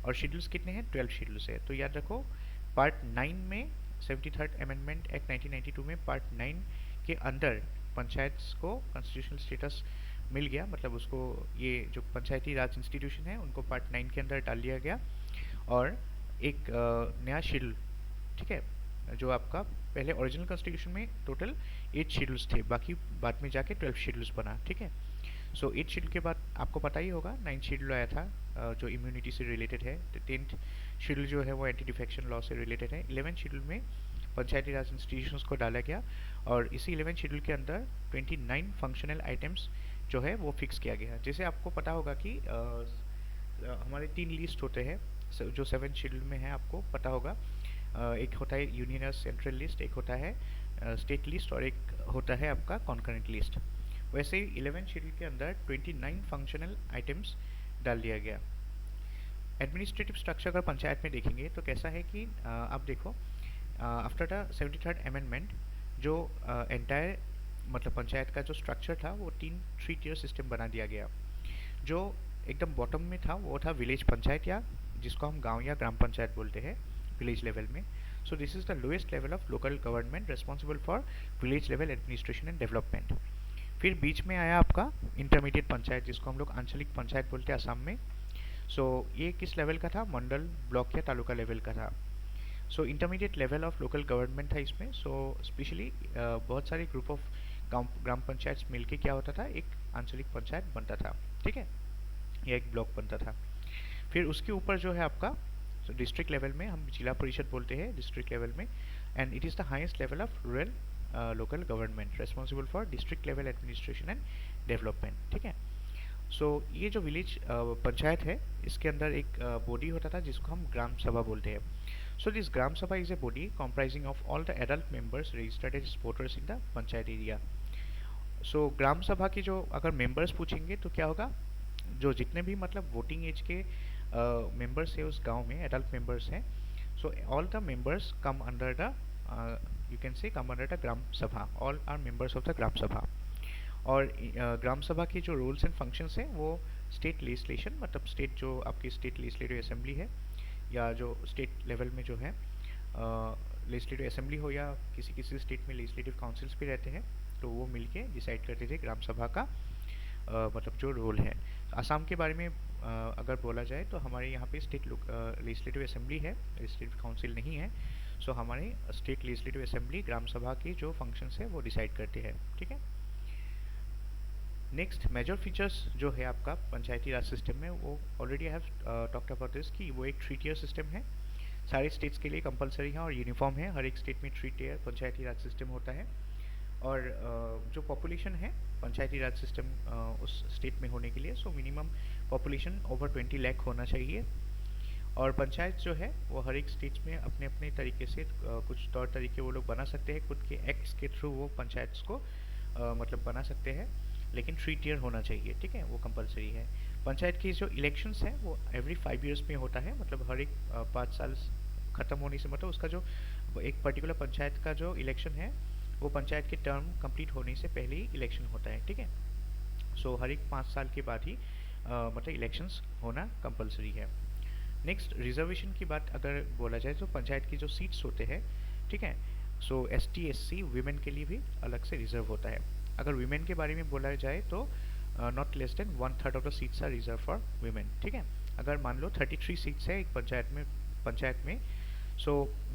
और शेड्यूल्स कितने हैं, 12 शेड्यूल्स है। तो याद रखो पार्ट 9 में 73rd अमेंडमेंट एक्ट 1992 में पार्ट 9 के अंदर पंचायत को कॉन्स्टिट्यूशनल स्टेटस मिल गया, मतलब उसको ये जो पंचायती राज इंस्टीट्यूशन है उनको पार्ट 9 के अंदर डाल दिया गया, और एक नया शेड्यूल, ठीक है, जो आपका पहले ओरिजिनल कॉन्स्टिट्यूशन में टोटल 8 शेड्यूल्स थे, बाकी बाद में जाके 12 शेड्यूल्स बना, ठीक है। सो 8 शेड्यूल के बाद आपको पता ही होगा 9 शेड्यूल आया था जो इम्यूनिटी से रिलेटेड है, 10th शेड्यूल जो है वो एंटी डिफेक्शन लॉ से रिलेटेड है, 11th शेड्यूल में पंचायती राज इंस्टीट्यूशंस को डाला गया, और इसी 11th शेड्यूल के अंदर 29 फंक्शनल आइटम्स जो है वो फिक्स किया गया। जैसे आपको पता होगा कि हमारे 3 लिस्ट होते हैं जो 7th शेड्यूल में है, आपको पता होगा। एक होता है यूनियन या सेंट्रल लिस्ट, एक होता है स्टेट लिस्ट, और एक होता है आपका कॉन्करेंट लिस्ट। वैसे ही 11th शेड्यूल के अंदर 29 फंक्शनल आइटम्स डाल दिया गया। एडमिनिस्ट्रेटिव स्ट्रक्चर अगर पंचायत में देखेंगे तो कैसा है कि आप देखो आफ्टर द 73rd अमेंडमेंट जो एंटायर मतलब पंचायत का जो स्ट्रक्चर था वो थ्री टियर सिस्टम बना दिया गया। जो एकदम बॉटम में था वो था विलेज पंचायत, या जिसको हम गांव या ग्राम पंचायत बोलते हैं विलेज लेवल में। So this is the lowest level of local government responsible for village level administration and development. फिर बीच में आया आपका इंटरमीडिएट पंचायत, जिसको हम लोग आंचलिक पंचायत बोलते हैं आसाम में। ये किस लेवल का था? मंडल, ब्लॉक या तालुका लेवल का था। Intermediate level of local government था इसमें। स्पेशली बहुत सारे ग्रुप ऑफ ग्राम पंचायत मिलके क्या होता था, एक आंचलिक पंचायत बनता था, ठीक है, या एक ब्लॉक बनता था। फिर उसके ऊपर जो है आपका डिस्ट्रिक्ट लेवल में हम जिला परिषद बोलते हैं डिस्ट्रिक्ट लेवल में, and it is the highest level of rural local government responsible for district level administration and development, ठीक है। ये जो विलेज पंचायत है, इसके अंदर एक बॉडी होता था जिसको हम ग्राम सभा बोलते हैं। दिस ग्राम सभा is a body comprising of all the adult members registered as voters in the panchayat area. Gram Sabha की जो अगर मेंबर्स पूछेंगे तो क्या होगा, जो जितने भी मतलब वोटिंग एज के मेंबर्स है उस गांव में, एडल्ट मेंबर्स हैं, all the members come under the you can say come under the Gram Sabha, all are members of the Gram Sabha. और ग्राम सभा की जो रूल्स एंड फंक्शंस हैं वो स्टेट लेजिस्लेशन, मतलब स्टेट जो आपकी स्टेट लेजिस्लेटिव असेंबली है, या जो स्टेट लेवल में जो है लेजिस्लेटिव असेंबली हो, या किसी किसी स्टेट में लेजिस्लेटिव काउंसिल्स भी रहते हैं, तो वो मिलके डिसाइड करते थे ग्राम सभा का मतलब जो रोल है। आसाम के बारे में अगर बोला जाए तो हमारे यहाँ पे स्टेट लेजिस्लेटिव असेंबली है, लेजिस्लेटिव काउंसिल नहीं है। हमारे स्टेट लेजिस्लेटिव असेंबली ग्राम सभा के जो फंक्शंस है वो डिसाइड करते हैं, ठीक है। नेक्स्ट मेजर फीचर्स जो है आपका पंचायती राज सिस्टम में, वो already I have talked about this कि वो एक थ्री टियर सिस्टम है, सारे स्टेट्स के लिए कंपलसरी है और यूनिफॉर्म है। हर एक स्टेट में थ्री टियर पंचायती राज सिस्टम होता है। और जो पॉपुलेशन है पंचायती राज सिस्टम उस स्टेट में होने के लिए, मिनिमम पॉपुलेशन ओवर 20 लाख होना चाहिए। और पंचायत जो है वो हर एक स्टेट में अपने अपने तरीके से कुछ तौर तरीके वो लोग बना सकते हैं, खुद के एक्ट्स के थ्रू वो पंचायत को मतलब बना सकते हैं, लेकिन थ्री टियर होना चाहिए, ठीक है, वो कंपलसरी है। पंचायत की जो इलेक्शंस हैं वो एवरी 5 ईयर्स में होता है, मतलब हर एक 5 साल ख़त्म होने से, मतलब उसका जो एक पर्टिकुलर पंचायत का जो इलेक्शन है वो पंचायत के टर्म कंप्लीट होने से पहले ही इलेक्शन होता है, ठीक है। हर एक 5 साल के बाद ही मतलब इलेक्शंस होना कंपलसरी है। नेक्स्ट रिजर्वेशन की बात अगर बोला जाए तो पंचायत की जो सीट्स होते हैं, ठीक है, ST SC वीमेन के लिए भी अलग से रिजर्व होता है। अगर वीमेन के बारे में बोला जाए तो not less than 1/3 of the seats are reserve for women, ठीक है। अगर मान लो 33 सीट्स है एक पंचायत में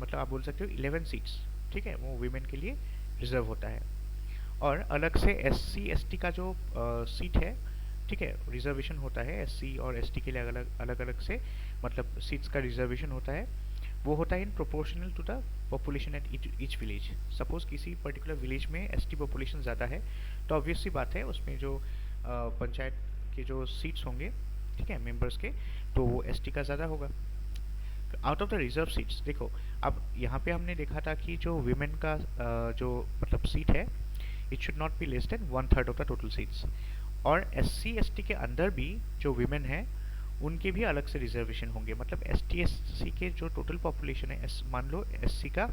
मतलब आप बोल सकते हो 11 सीट्स, ठीक है, वो वीमेन के लिए रिजर्व होता है। और अलग से SC ST का जो सीट है, ठीक है, रिजर्वेशन होता है। SC और ST के लिए अलग अलग से मतलब सीट्स का रिजर्वेशन होता है। वो होता है in proportional to the population at each village. Suppose किसी पर्टिकुलर विलेज में ST पॉपुलेशन ज़्यादा है तो ऑब्वियस सी बात है उसमें जो पंचायत के जो सीट्स होंगे, ठीक है, मेंबर्स के, तो वो ST का ज़्यादा होगा। Out of the reserve seats देखो, अब यहाँ पे हमने देखा था कि जो वीमेन का जो मतलब सीट है, it should not be less than 1/3 of the total seats. और SC ST के अंदर भी जो वीमेन है उनके भी अलग से रिजर्वेशन होंगे। मतलब ST SC के जो टोटल पॉपुलेशन है, मान लो SC का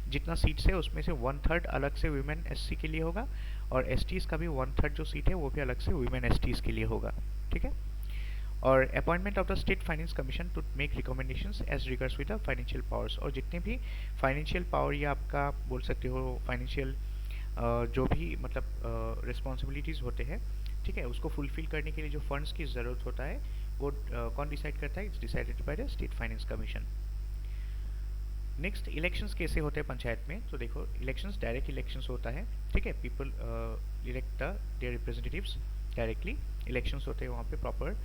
जितना सीट्स है उसमें से 1/3 अलग से वीमेन SC के लिए होगा, और STs का भी 1/3 जो सीट है वो भी अलग से वीमेन STs के लिए होगा, ठीक है। और appointment of the state finance commission to make recommendations as regards with the financial powers. और जितने भी फाइनेंशियल पावर या आपका बोल सकते हो फाइनेंशियल जो भी मतलब रिस्पॉन्सिबिलिटीज़ होते हैं, ठीक है, उसको फुलफिल करने के लिए जो फंड्स की ज़रूरत होता है वो कौन डिसाइड करता है? It's decided by the state finance commission. Next elections कैसे होते हैं पंचायत में? तो देखो, इलेक्शंस डायरेक्ट इलेक्शंस होता है, ठीक है, people elect their representatives directly, elections होते हैं वहाँ पे प्रॉपर।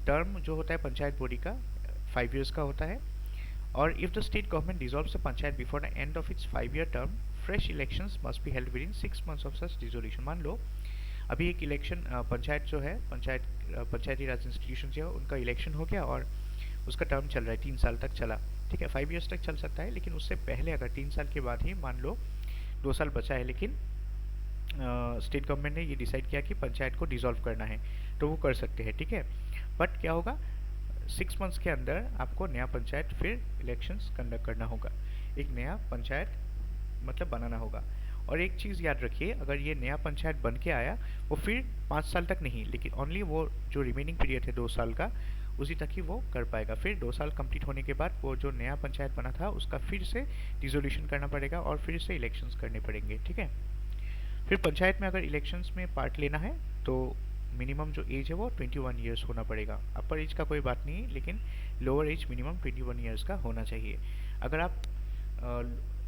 टर्म जो होता है पंचायत बॉडी का 5 ईयर्स का होता है। और if the state government dissolves the panchayat before the end of its 5-year term, fresh elections must be held with in 6 months of such dissolution. मान लो अभी एक इलेक्शन पंचायत जो है पंचायती राज इंस्टीट्यूशन जो है उनका इलेक्शन हो गया और उसका टर्म चल रहा है, 3 साल तक चला, ठीक है, 5 ईयर्स तक चल सकता है। लेकिन उससे पहले अगर 3 साल के बाद ही मान लो 2 साल बचा है, लेकिन स्टेट गवर्नमेंट ने ये डिसाइड किया कि पंचायत को डिसॉल्व करना है, तो वो कर सकते हैं, ठीक है। बट क्या होगा, 6 months के अंदर आपको नया पंचायत फिर इलेक्शंस कंडक्ट करना होगा। एक नया पंचायत मतलब बनाना होगा। और एक चीज़ याद रखिए, अगर ये नया पंचायत बन के आया, वो फिर 5 साल तक नहीं, लेकिन ओनली वो जो रिमेनिंग पीरियड है 2 साल का, उसी तक ही वो कर पाएगा। फिर 2 साल कंप्लीट होने के बाद वो जो नया पंचायत बना था उसका फिर से डिसोल्यूशन करना पड़ेगा और फिर से इलेक्शंस करने पड़ेंगे, ठीक है। फिर पंचायत में अगर इलेक्शंस में पार्ट लेना है तो मिनिमम जो एज है वो 21 ईयर्स होना पड़ेगा। अपर एज का कोई बात नहीं है, लेकिन लोअर एज मिनिमम 21 ईयर्स का होना चाहिए। अगर आप अ,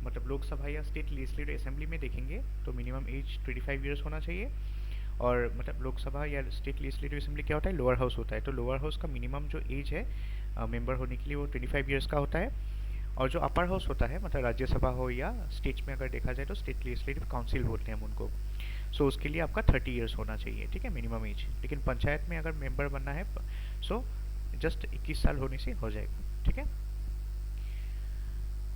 मतलब लोकसभा या स्टेट लेजिस्लेटिव असेंबली में देखेंगे तो मिनिमम एज 25 ईयर्स होना चाहिए। और मतलब लोकसभा या स्टेट लेजिस्लेटिव असेंबली क्या होता है, लोअर हाउस होता है, तो लोअर हाउस का मिनिमम जो एज है मेंबर होने के लिए वो 25 ईयर्स का होता है। और जो अपर हाउस होता है, मतलब राज्यसभा हो या स्टेट्स में अगर देखा जाए तो स्टेट लेजिस्लेटिव काउंसिल बोलते हैं हम उनको, सो उसके लिए आपका 30 ईयर्स होना चाहिए, ठीक है, मिनिमम एज। लेकिन पंचायत में अगर मेंबर बनना है सो जस्ट 21 साल होने से हो जाएगा, ठीक है।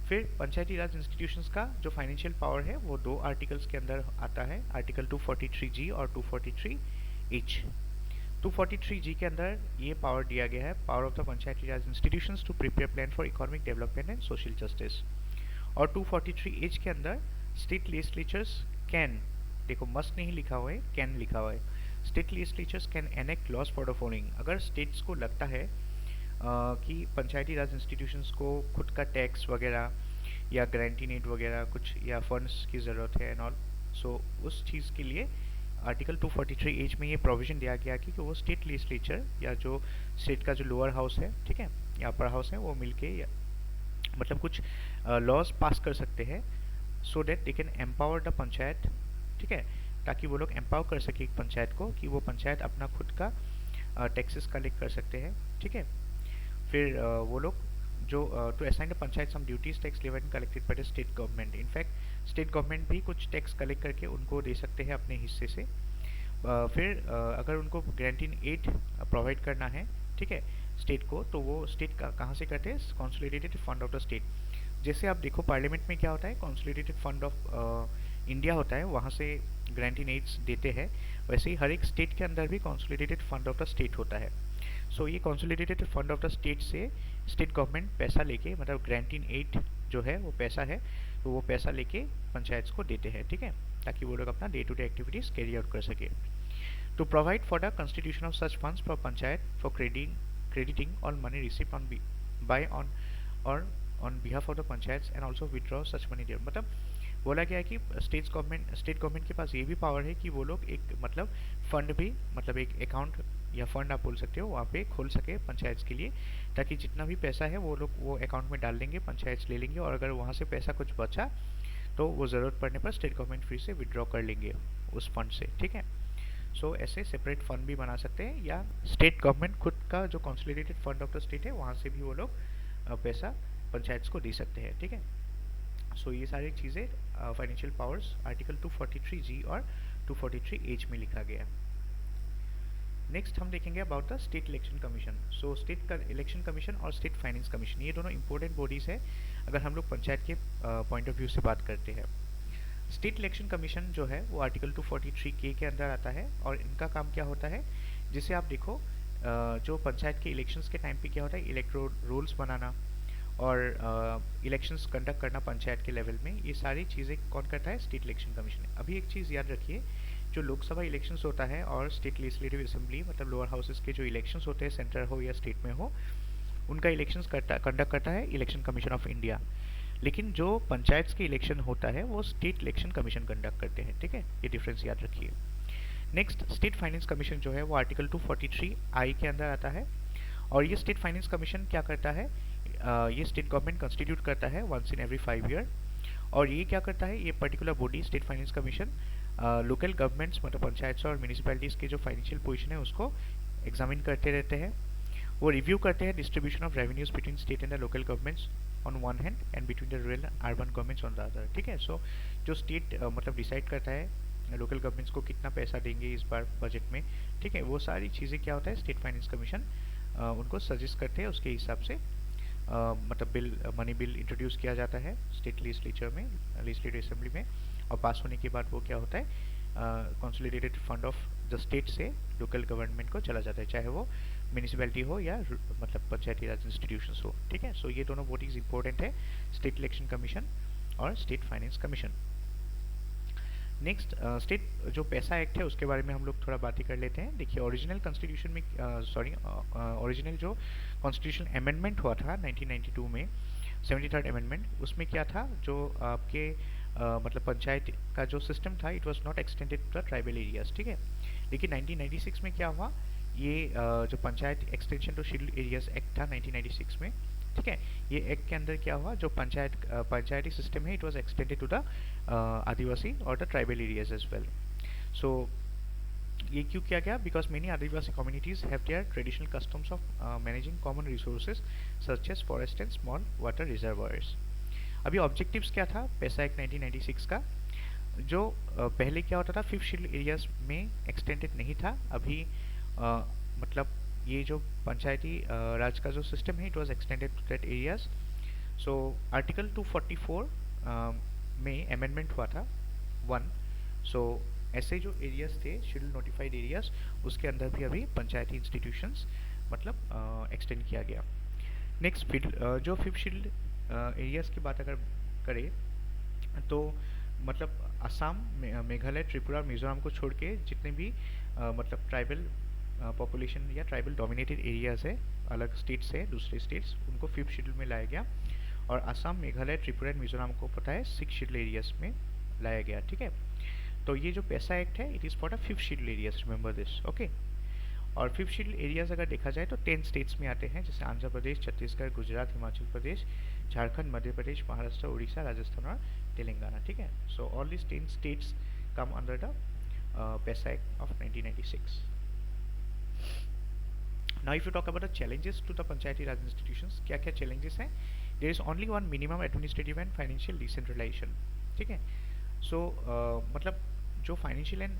फिर पंचायती राज इंस्टीट्यूशंस का जो फाइनेंशियल पावर है वो 2 आर्टिकल्स के अंदर आता है, आर्टिकल 243G और 243H। 243G के अंदर ये पावर दिया गया है, power of the panchayati Raj institutions to prepare plan for economic development and social justice. और 243H के अंदर स्टेट लेजिस्लेचर्स कैन, देखो मस्ट नहीं लिखा हुआ है, कैन लिखा हुआ है, state legislatures can enact laws for the following. अगर स्टेट्स को लगता है कि पंचायती राज इंस्टीट्यूशंस को खुद का टैक्स वगैरह या गारंटी नेट वगैरह कुछ या फंड्स की ज़रूरत है एंड ऑल, सो उस चीज़ के लिए आर्टिकल 243H में ये प्रोविज़न दिया गया कि वो स्टेट लेजिस्लेचर या जो स्टेट का जो लोअर हाउस है, ठीक है, या अपर हाउस है, वो मिलके मतलब कुछ लॉज पास कर सकते हैं so that they can empower the panchayat, ठीक है, ताकि वो लोग एम्पावर कर सके पंचायत को कि वो पंचायत अपना खुद का टैक्सेस कलेक्ट कर सकते हैं, ठीक है। फिर वो लोग जो to assign the panchayat some duties tax levied and collected by the state government, in fact state government भी कुछ टैक्स कलेक्ट करके उनको दे सकते हैं अपने हिस्से से। फिर अगर उनको गारंटी एड प्रोवाइड करना है, ठीक है, स्टेट को, तो वो स्टेट का कहाँ से करते हैं, consolidated fund of the state. जैसे आप देखो पार्लियामेंट में क्या होता है, कंसोलिडेटेड फंड ऑफ इंडिया होता है, वहाँ से गारंटी एड्स देते हैं, वैसे ही हर एक स्टेट के अंदर भी consolidated fund of the state होता है। सो ये consolidated fund of the state से स्टेट गवर्नमेंट पैसा लेके, मतलब ग्रांटिंग एड जो है वो पैसा है, तो वो पैसा लेके पंचायत को देते हैं, ठीक है, ताकि वो लोग अपना day to day activities carry out कर सके। To provide for the constitution of such funds for panchayat for crediting all money received on by on or on behalf of the panchayats and also withdraw such money there। मतलब बोला गया है कि state government के पास ये भी power है कि वो लोग एक मतलब फंड भी, मतलब एक अकाउंट या फंड आप बोल सकते हो, वहाँ पे खोल सके पंचायत के लिए, ताकि जितना भी पैसा है वो लोग वो अकाउंट में डाल देंगे, पंचायत ले लेंगे, और अगर वहाँ से पैसा कुछ बचा तो वो ज़रूरत पड़ने पर स्टेट गवर्नमेंट फिर से विड्रॉ कर लेंगे उस फंड से, ठीक है। सो ऐसे सेपरेट फंड भी बना सकते हैं, या स्टेट गवर्नमेंट खुद का जो consolidated fund of the state है वहाँ से भी वो लोग पैसा पंचायत को दे सकते हैं, ठीक है। सो ये सारी चीज़ें फाइनेंशियल पावर्स आर्टिकल 243G और 243H में लिखा गया। नेक्स्ट हम देखेंगे about the state election commission. So state का इलेक्शन कमीशन और स्टेट फाइनेंस कमीशन, ये दोनों इंपॉर्टेंट बॉडीज़ है अगर हम लोग पंचायत के पॉइंट ऑफ व्यू से बात करते हैं। स्टेट इलेक्शन कमीशन जो है वो आर्टिकल 243K के अंदर आता है, और इनका काम क्या होता है, जिसे आप देखो जो पंचायत के इलेक्शंस के टाइम पे क्या होता है, इलेक्ट्रोल रोल्स बनाना और इलेक्शंस कंडक्ट करना पंचायत के लेवल में, ये सारी चीज़ें कौन करता है, स्टेट इलेक्शन कमीशन। अभी एक चीज़ याद रखिए, जो लोकसभा इलेक्शंस होता है और स्टेट लेजिस्लेटिव असेंबली मतलब लोअर हाउसेस के जो इलेक्शंस होते हैं, सेंटर हो या स्टेट में हो, उनका इलेक्शंस कंडक्ट करता है इलेक्शन कमीशन ऑफ इंडिया। लेकिन जो पंचायत के इलेक्शन होता है वो स्टेट इलेक्शन कमीशन कंडक्ट करते हैं, ठीक है, ये डिफरेंस याद रखिए। नेक्स्ट स्टेट फाइनेंस कमीशन जो है वो आर्टिकल 243I के अंदर आता है, और ये स्टेट फाइनेंस कमीशन क्या करता है, ये स्टेट गवर्नमेंट कंस्टिट्यूट करता है वंस इन एवरी 5 ईयर, और ये क्या करता है, ये particular body state finance commission local governments मतलब पंचायत और म्यूनिसिपैलिटीज़ के जो फाइनेंशियल पोजीशन है उसको एग्जामिन करते रहते हैं। वो रिव्यू करते हैं distribution of revenues between state and the local governments on one hand and between the rural urban governments on the other, ठीक है। सो जो स्टेट मतलब डिसाइड करता है लोकल गवर्नमेंट्स को कितना पैसा देंगे इस बार बजट में, ठीक है, वो सारी चीज़ें क्या होता है स्टेट फाइनेंस कमीशन उनको सजेस्ट करते हैं, उसके हिसाब से मतलब मनी बिल इंट्रोड्यूस किया जाता है स्टेट लेजिस्लेचर में, लेजिस्लेटिव असेंबली में, और पास होने के बाद वो क्या होता है consolidated fund of the state से लोकल गवर्नमेंट को चला जाता है, चाहे वो म्यूनिसिपैलिटी हो या मतलब पंचायती राज इंस्टीट्यूशंस हो, ठीक है। सो ये दोनों बॉडीज इंपॉर्टेंट है, स्टेट इलेक्शन कमीशन और state finance commission. Next state जो पैसा एक्ट है उसके बारे में हम लोग थोड़ा बातें कर लेते हैं। देखिए ओरिजिनल कॉन्स्टिट्यूशन में ओरिजिनल जो कॉन्स्टिट्यूशन अमेंडमेंट हुआ था 1992 में, 73rd अमेंडमेंट, उसमें क्या था जो आपके मतलब पंचायत का जो सिस्टम था it was not extended to the tribal areas, ठीक है। लेकिन 1996 में क्या हुआ, ये जो panchayat extension to scheduled areas act था 1996 में, ठीक है, ये एक्ट के अंदर क्या हुआ, जो पंचायती सिस्टम है it was extended to the adivasi और the tribal areas as well. So ये क्यों किया गया, because many adivasi communities have their traditional customs of managing common resources such as forest and small water reservoirs. अभी ऑब्जेक्टिव्स क्या था पैसा एक्ट 1996 का, जो पहले क्या होता था फिफ्थ शेड्यूल एरियाज में एक्सटेंडेड नहीं था, अभी मतलब ये जो पंचायती राज का जो सिस्टम है it was extended to that areas. So article 244 में अमेंडमेंट हुआ था 1। सो ऐसे जो एरियाज थे शेड्यूल नोटिफाइड एरियाज उसके अंदर भी अभी पंचायती इंस्टीट्यूशंस मतलब एक्सटेंड किया गया। नेक्स्ट जो फिफ्थ शेड्यूल एरियाज की बात अगर करें तो मतलब असम, मेघालय, त्रिपुरा और मिजोरम को छोड़ के जितने भी मतलब ट्राइबल पॉपुलेशन या ट्राइबल डोमिनेटेड एरियाज है अलग स्टेट्स है, दूसरे स्टेट्स, उनको फिफ्थ शेड्यूल में लाया गया। और असम, मेघालय, त्रिपुरा एंड मिजोरम को पता है सिक्स शेड्यूल एरियाज में लाया गया, ठीक है। तो ये जो पैसा एक्ट है it is for the fifth schedule areas, remember this, okay. और फिफ्थ शेड्यूल एरियाज अगर देखा जाए तो 10 स्टेट्स में आते हैं, जैसे आंध्र प्रदेश, छत्तीसगढ़, गुजरात, हिमाचल प्रदेश, झारखंड, मध्य प्रदेश, महाराष्ट्र, उड़ीसा, राजस्थान और तेलंगाना, ठीक है। So all this 10 states come under the पैसा act of 1996। Now if you talk about the challenges to the Panchayati Raj institutions, क्या क्या challenges हैं? There is only one minimum administrative and financial decentralization, ठीक है। सो मतलब जो financial and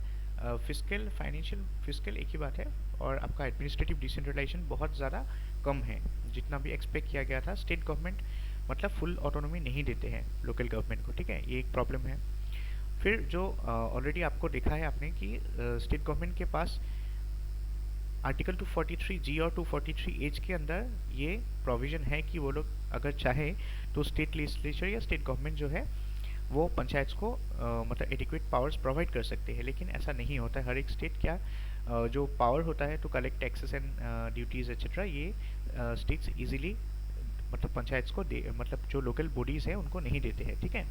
physical एक ही बात है, और आपका एडमिनिस्ट्रेटिव डिसेंट्रलाइजेशन बहुत ज़्यादा कम है जितना भी एक्सपेक्ट किया गया था। स्टेट गवर्नमेंट मतलब फुल ऑटोनॉमी नहीं देते हैं लोकल गवर्नमेंट को, ठीक है, ये एक प्रॉब्लम है। फिर जो ऑलरेडी आपको देखा है आपने कि स्टेट गवर्नमेंट के पास आर्टिकल 243 जी और 243 एच के अंदर ये प्रोविज़न है कि वो लोग अगर चाहे तो स्टेट लेजिस्लेचर या स्टेट गवर्नमेंट जो है वो पंचायत को मतलब एडिक्वेट पावर्स प्रोवाइड कर सकते हैं, लेकिन ऐसा नहीं होता है। हर एक स्टेट क्या जो पावर होता है to collect taxes and duties etcetera, ये स्टेट्स इजीली मतलब पंचायत को दे मतलब जो लोकल बॉडीज़ हैं उनको नहीं देते हैं, ठीक है।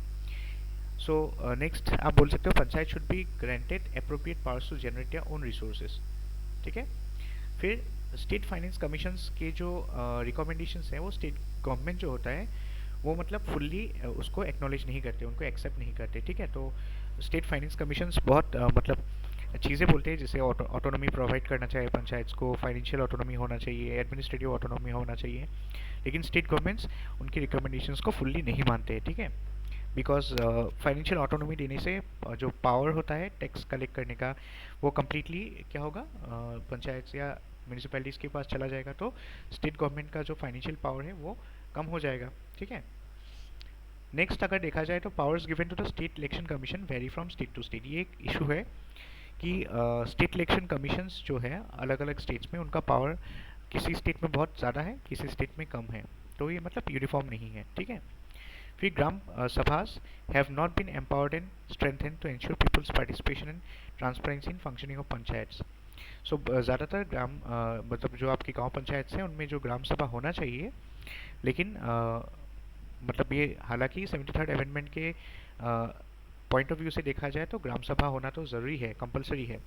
सो नेक्स्ट आप बोल सकते हो panchayat should be granted appropriate powers to generate their own resources, ठीक है। फिर स्टेट फाइनेंस कमीशंस के जो रिकमेंडेशंस हैं वो स्टेट गवर्नमेंट जो होता है वो मतलब फुल्ली उसको एक्नॉलेज नहीं करते, उनको एक्सेप्ट नहीं करते, ठीक है। तो स्टेट फाइनेंस कमीशंस बहुत मतलब चीज़ें बोलते हैं, जैसे ऑटोनॉमी प्रोवाइड करना चाहिए पंचायत को, फाइनेंशियल ऑटोनॉमी होना चाहिए, एडमिनिस्ट्रेटिव ऑटोनॉमी होना चाहिए, लेकिन स्टेट गवर्नमेंट्स उनकी रिकमेंडेशंस को फुल्ली नहीं मानते हैं, ठीक है। बिकॉज फाइनेंशियल ऑटोनॉमी देने से जो पावर होता है टैक्स कलेक्ट करने का वो कम्प्लीटली क्या होगा पंचायत या म्यूनिसिपैलिटीज़ के पास चला जाएगा, तो स्टेट गवर्नमेंट का जो फाइनेंशियल पावर है वो कम हो जाएगा, ठीक है। नेक्स्ट अगर देखा जाए तो powers given to the state election commission very from state to state. ये एक इशू है कि स्टेट इलेक्शन कमीशंस जो है अलग अलग स्टेट्स में उनका पावर किसी स्टेट में बहुत ज़्यादा है, किसी स्टेट में कम है, तो ये मतलब यूनिफॉर्म नहीं है, ठीक है। फिर Gram Sabhas have not been empowered and strengthened to ensure people's participation and transparency in functioning of panchayats. So ज़्यादातर ग्राम मतलब जो आपकी गांव पंचायत हैं उनमें जो ग्राम सभा होना चाहिए, लेकिन मतलब ये हालांकि 73rd अमेंडमेंट के पॉइंट ऑफ व्यू से देखा जाए तो ग्राम सभा होना तो ज़रूरी है, कंपलसरी है।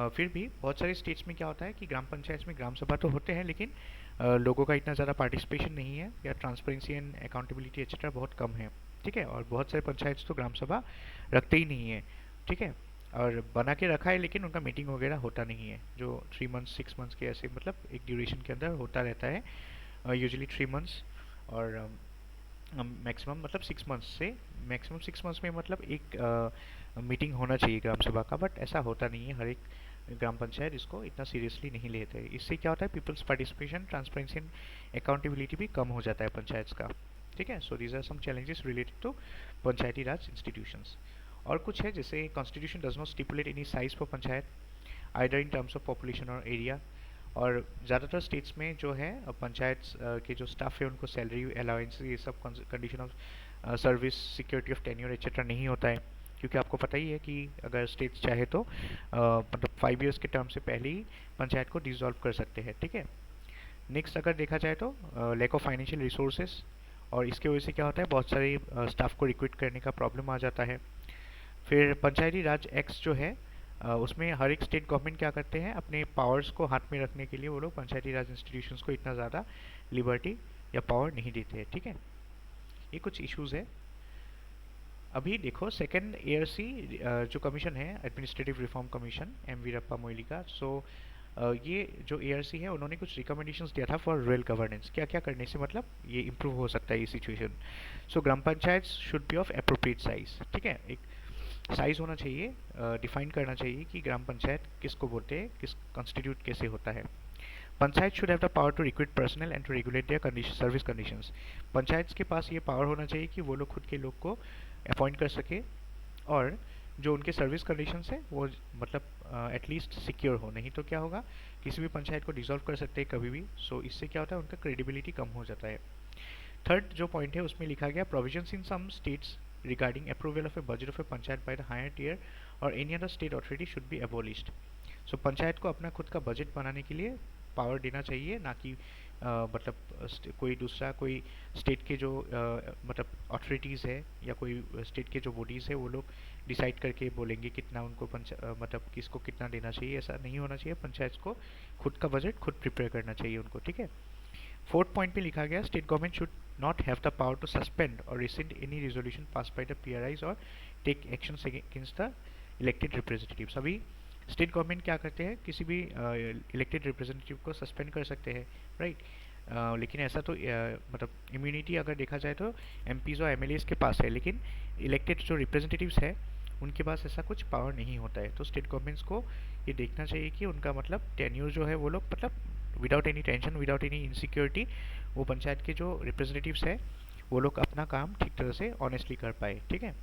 फिर भी बहुत सारे स्टेट्स में क्या होता है कि ग्राम पंचायत में ग्राम सभा तो होते हैं, लेकिन लोगों का इतना ज़्यादा पार्टिसिपेशन नहीं है या ट्रांसपेरेंसी एंड अकाउंटेबिलिटी एक्सेट्रा बहुत कम है, ठीक है। और बहुत सारे पंचायत तो ग्राम सभा रखते ही नहीं है, ठीक है, और बना के रखा है लेकिन उनका मीटिंग वगैरह होता नहीं है, जो 3 मंथ्स 6 मंथ्स के ऐसे मतलब एक ड्यूरेशन के अंदर होता रहता है, यूजुअली 3 मंथ्स और मैक्सिमम मतलब 6 मंथ्स से मैक्सिमम 6 मंथ्स में मतलब एक मीटिंग होना चाहिए ग्राम सभा का, बट ऐसा होता नहीं है। हर एक ग्राम पंचायत इसको इतना सीरियसली नहीं लेते हैं। इससे क्या होता है people's participation, transparency and accountability भी कम हो जाता है पंचायत का, ठीक है। So these are some challenges related to panchayati Raj institutions. और कुछ है जैसे constitution does not stipulate any size for panchayat either in terms of population और एरिया, और ज़्यादातर स्टेट्स में जो है पंचायत के जो स्टाफ है उनको सैलरी अलाउंस ये सब condition of service, security of tenure etcetera नहीं होता है, क्योंकि आपको पता ही है कि अगर स्टेट चाहे तो मतलब 5 ईयर्स के टर्म से पहले ही पंचायत को डिसॉल्व कर सकते हैं, ठीक है। नेक्स्ट अगर देखा जाए तो लैक ऑफ फाइनेंशियल रिसोर्सेज, और इसके वजह से क्या होता है, बहुत सारे स्टाफ को रिक्रूट करने का प्रॉब्लम आ जाता है। फिर पंचायती राज एक्ट जो है उसमें हर एक स्टेट गवर्नमेंट क्या करते हैं, अपने पावर्स को हाथ में रखने के लिए वो लोग पंचायती राज इंस्टीट्यूशंस को इतना ज़्यादा लिबर्टी या पावर नहीं देते हैं, ठीक है। ये कुछ इश्यूज है। अभी देखो सेकेंड एआरसी जो कमीशन है, administrative reform commission, M Veerappa Moily का, सो ये जो एआरसी है उन्होंने कुछ रिकमेंडेशंस दिया था फॉर रूरल गवर्नेंस, क्या क्या करने से मतलब ये इम्प्रूव हो सकता है ये situation. So gram panchayat should B of appropriate size, ठीक है, एक साइज होना चाहिए, डिफाइन करना चाहिए कि ग्राम पंचायत किसको बोलते हैं, किस कॉन्स्टिट्यूट कैसे होता है। Panchayat should have the power to recruit personnel and to regulate their condition service conditions, panchayat के पास ये पावर होना चाहिए कि वो लोग खुद के लोग को अपॉइंट कर सके, और जो उनके सर्विस कंडीशंस है वो मतलब एटलीस्ट सिक्योर हो, नहीं तो क्या होगा, किसी भी पंचायत को डिसॉल्व कर सकते हैं कभी भी। सो इससे क्या होता है, उनका क्रेडिबिलिटी कम हो जाता है। थर्ड जो पॉइंट है उसमें लिखा गया, provisions in some states regarding approval of a budget of a panchayat by the higher tier or any other state authority should be abolished. So panchayat को अपना खुद का बजट बनाने के लिए पावर देना चाहिए, ना कि मतलब कोई दूसरा कोई स्टेट के जो मतलब अथॉरिटीज़ है या कोई स्टेट के जो बॉडीज़ है वो लोग डिसाइड करके बोलेंगे कितना उनको मतलब किसको कितना देना चाहिए, ऐसा नहीं होना चाहिए। पंचायत को खुद का बजट खुद प्रिपेयर करना चाहिए उनको, ठीक है। फोर्थ पॉइंट पे लिखा गया, state government should not have the power to suspend और rescind any resolution pass by the PRIs और take action against the elected representatives. अभी स्टेट गवर्नमेंट क्या करते हैं, किसी भी इलेक्टेड रिप्रेजेंटेटिव को सस्पेंड कर सकते हैं, राइट। लेकिन ऐसा तो मतलब इम्यूनिटी अगर देखा जाए तो एमपीज और एमएलएस के पास है, लेकिन इलेक्टेड जो रिप्रेजेंटेटिव्स है उनके पास ऐसा कुछ पावर नहीं होता है। तो स्टेट गवर्नमेंट्स को ये देखना चाहिए कि उनका मतलब टेन्यूर जो है वो लोग मतलब without any tension, without any insecurity, वो पंचायत के जो रिप्रेजेंटेटिव्स है वो लोग अपना काम ठीक तरह से ऑनेस्टली कर पाए, ठीक है।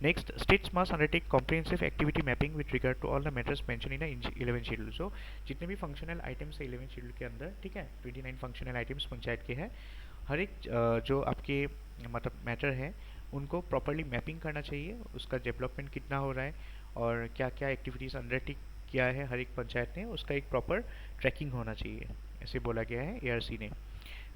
Next, states must undertake comprehensive activity mapping with regard to all the matters mention in 11 schedule. So जितने भी फंक्शनल आइटम्स है 11 शेड्यूल के अंदर, ठीक है, 29 फंक्शनल आइटम्स पंचायत के हैं, हर एक जो आपके मतलब मैटर है उनको प्रॉपरली मैपिंग करना चाहिए, उसका डेवलपमेंट कितना हो रहा है और क्या क्या एक्टिविटीज़ अंडरटेक किया है हर एक पंचायत ने, उसका एक प्रॉपर ट्रैकिंग होना चाहिए, ऐसे बोला गया है, एआरसी ने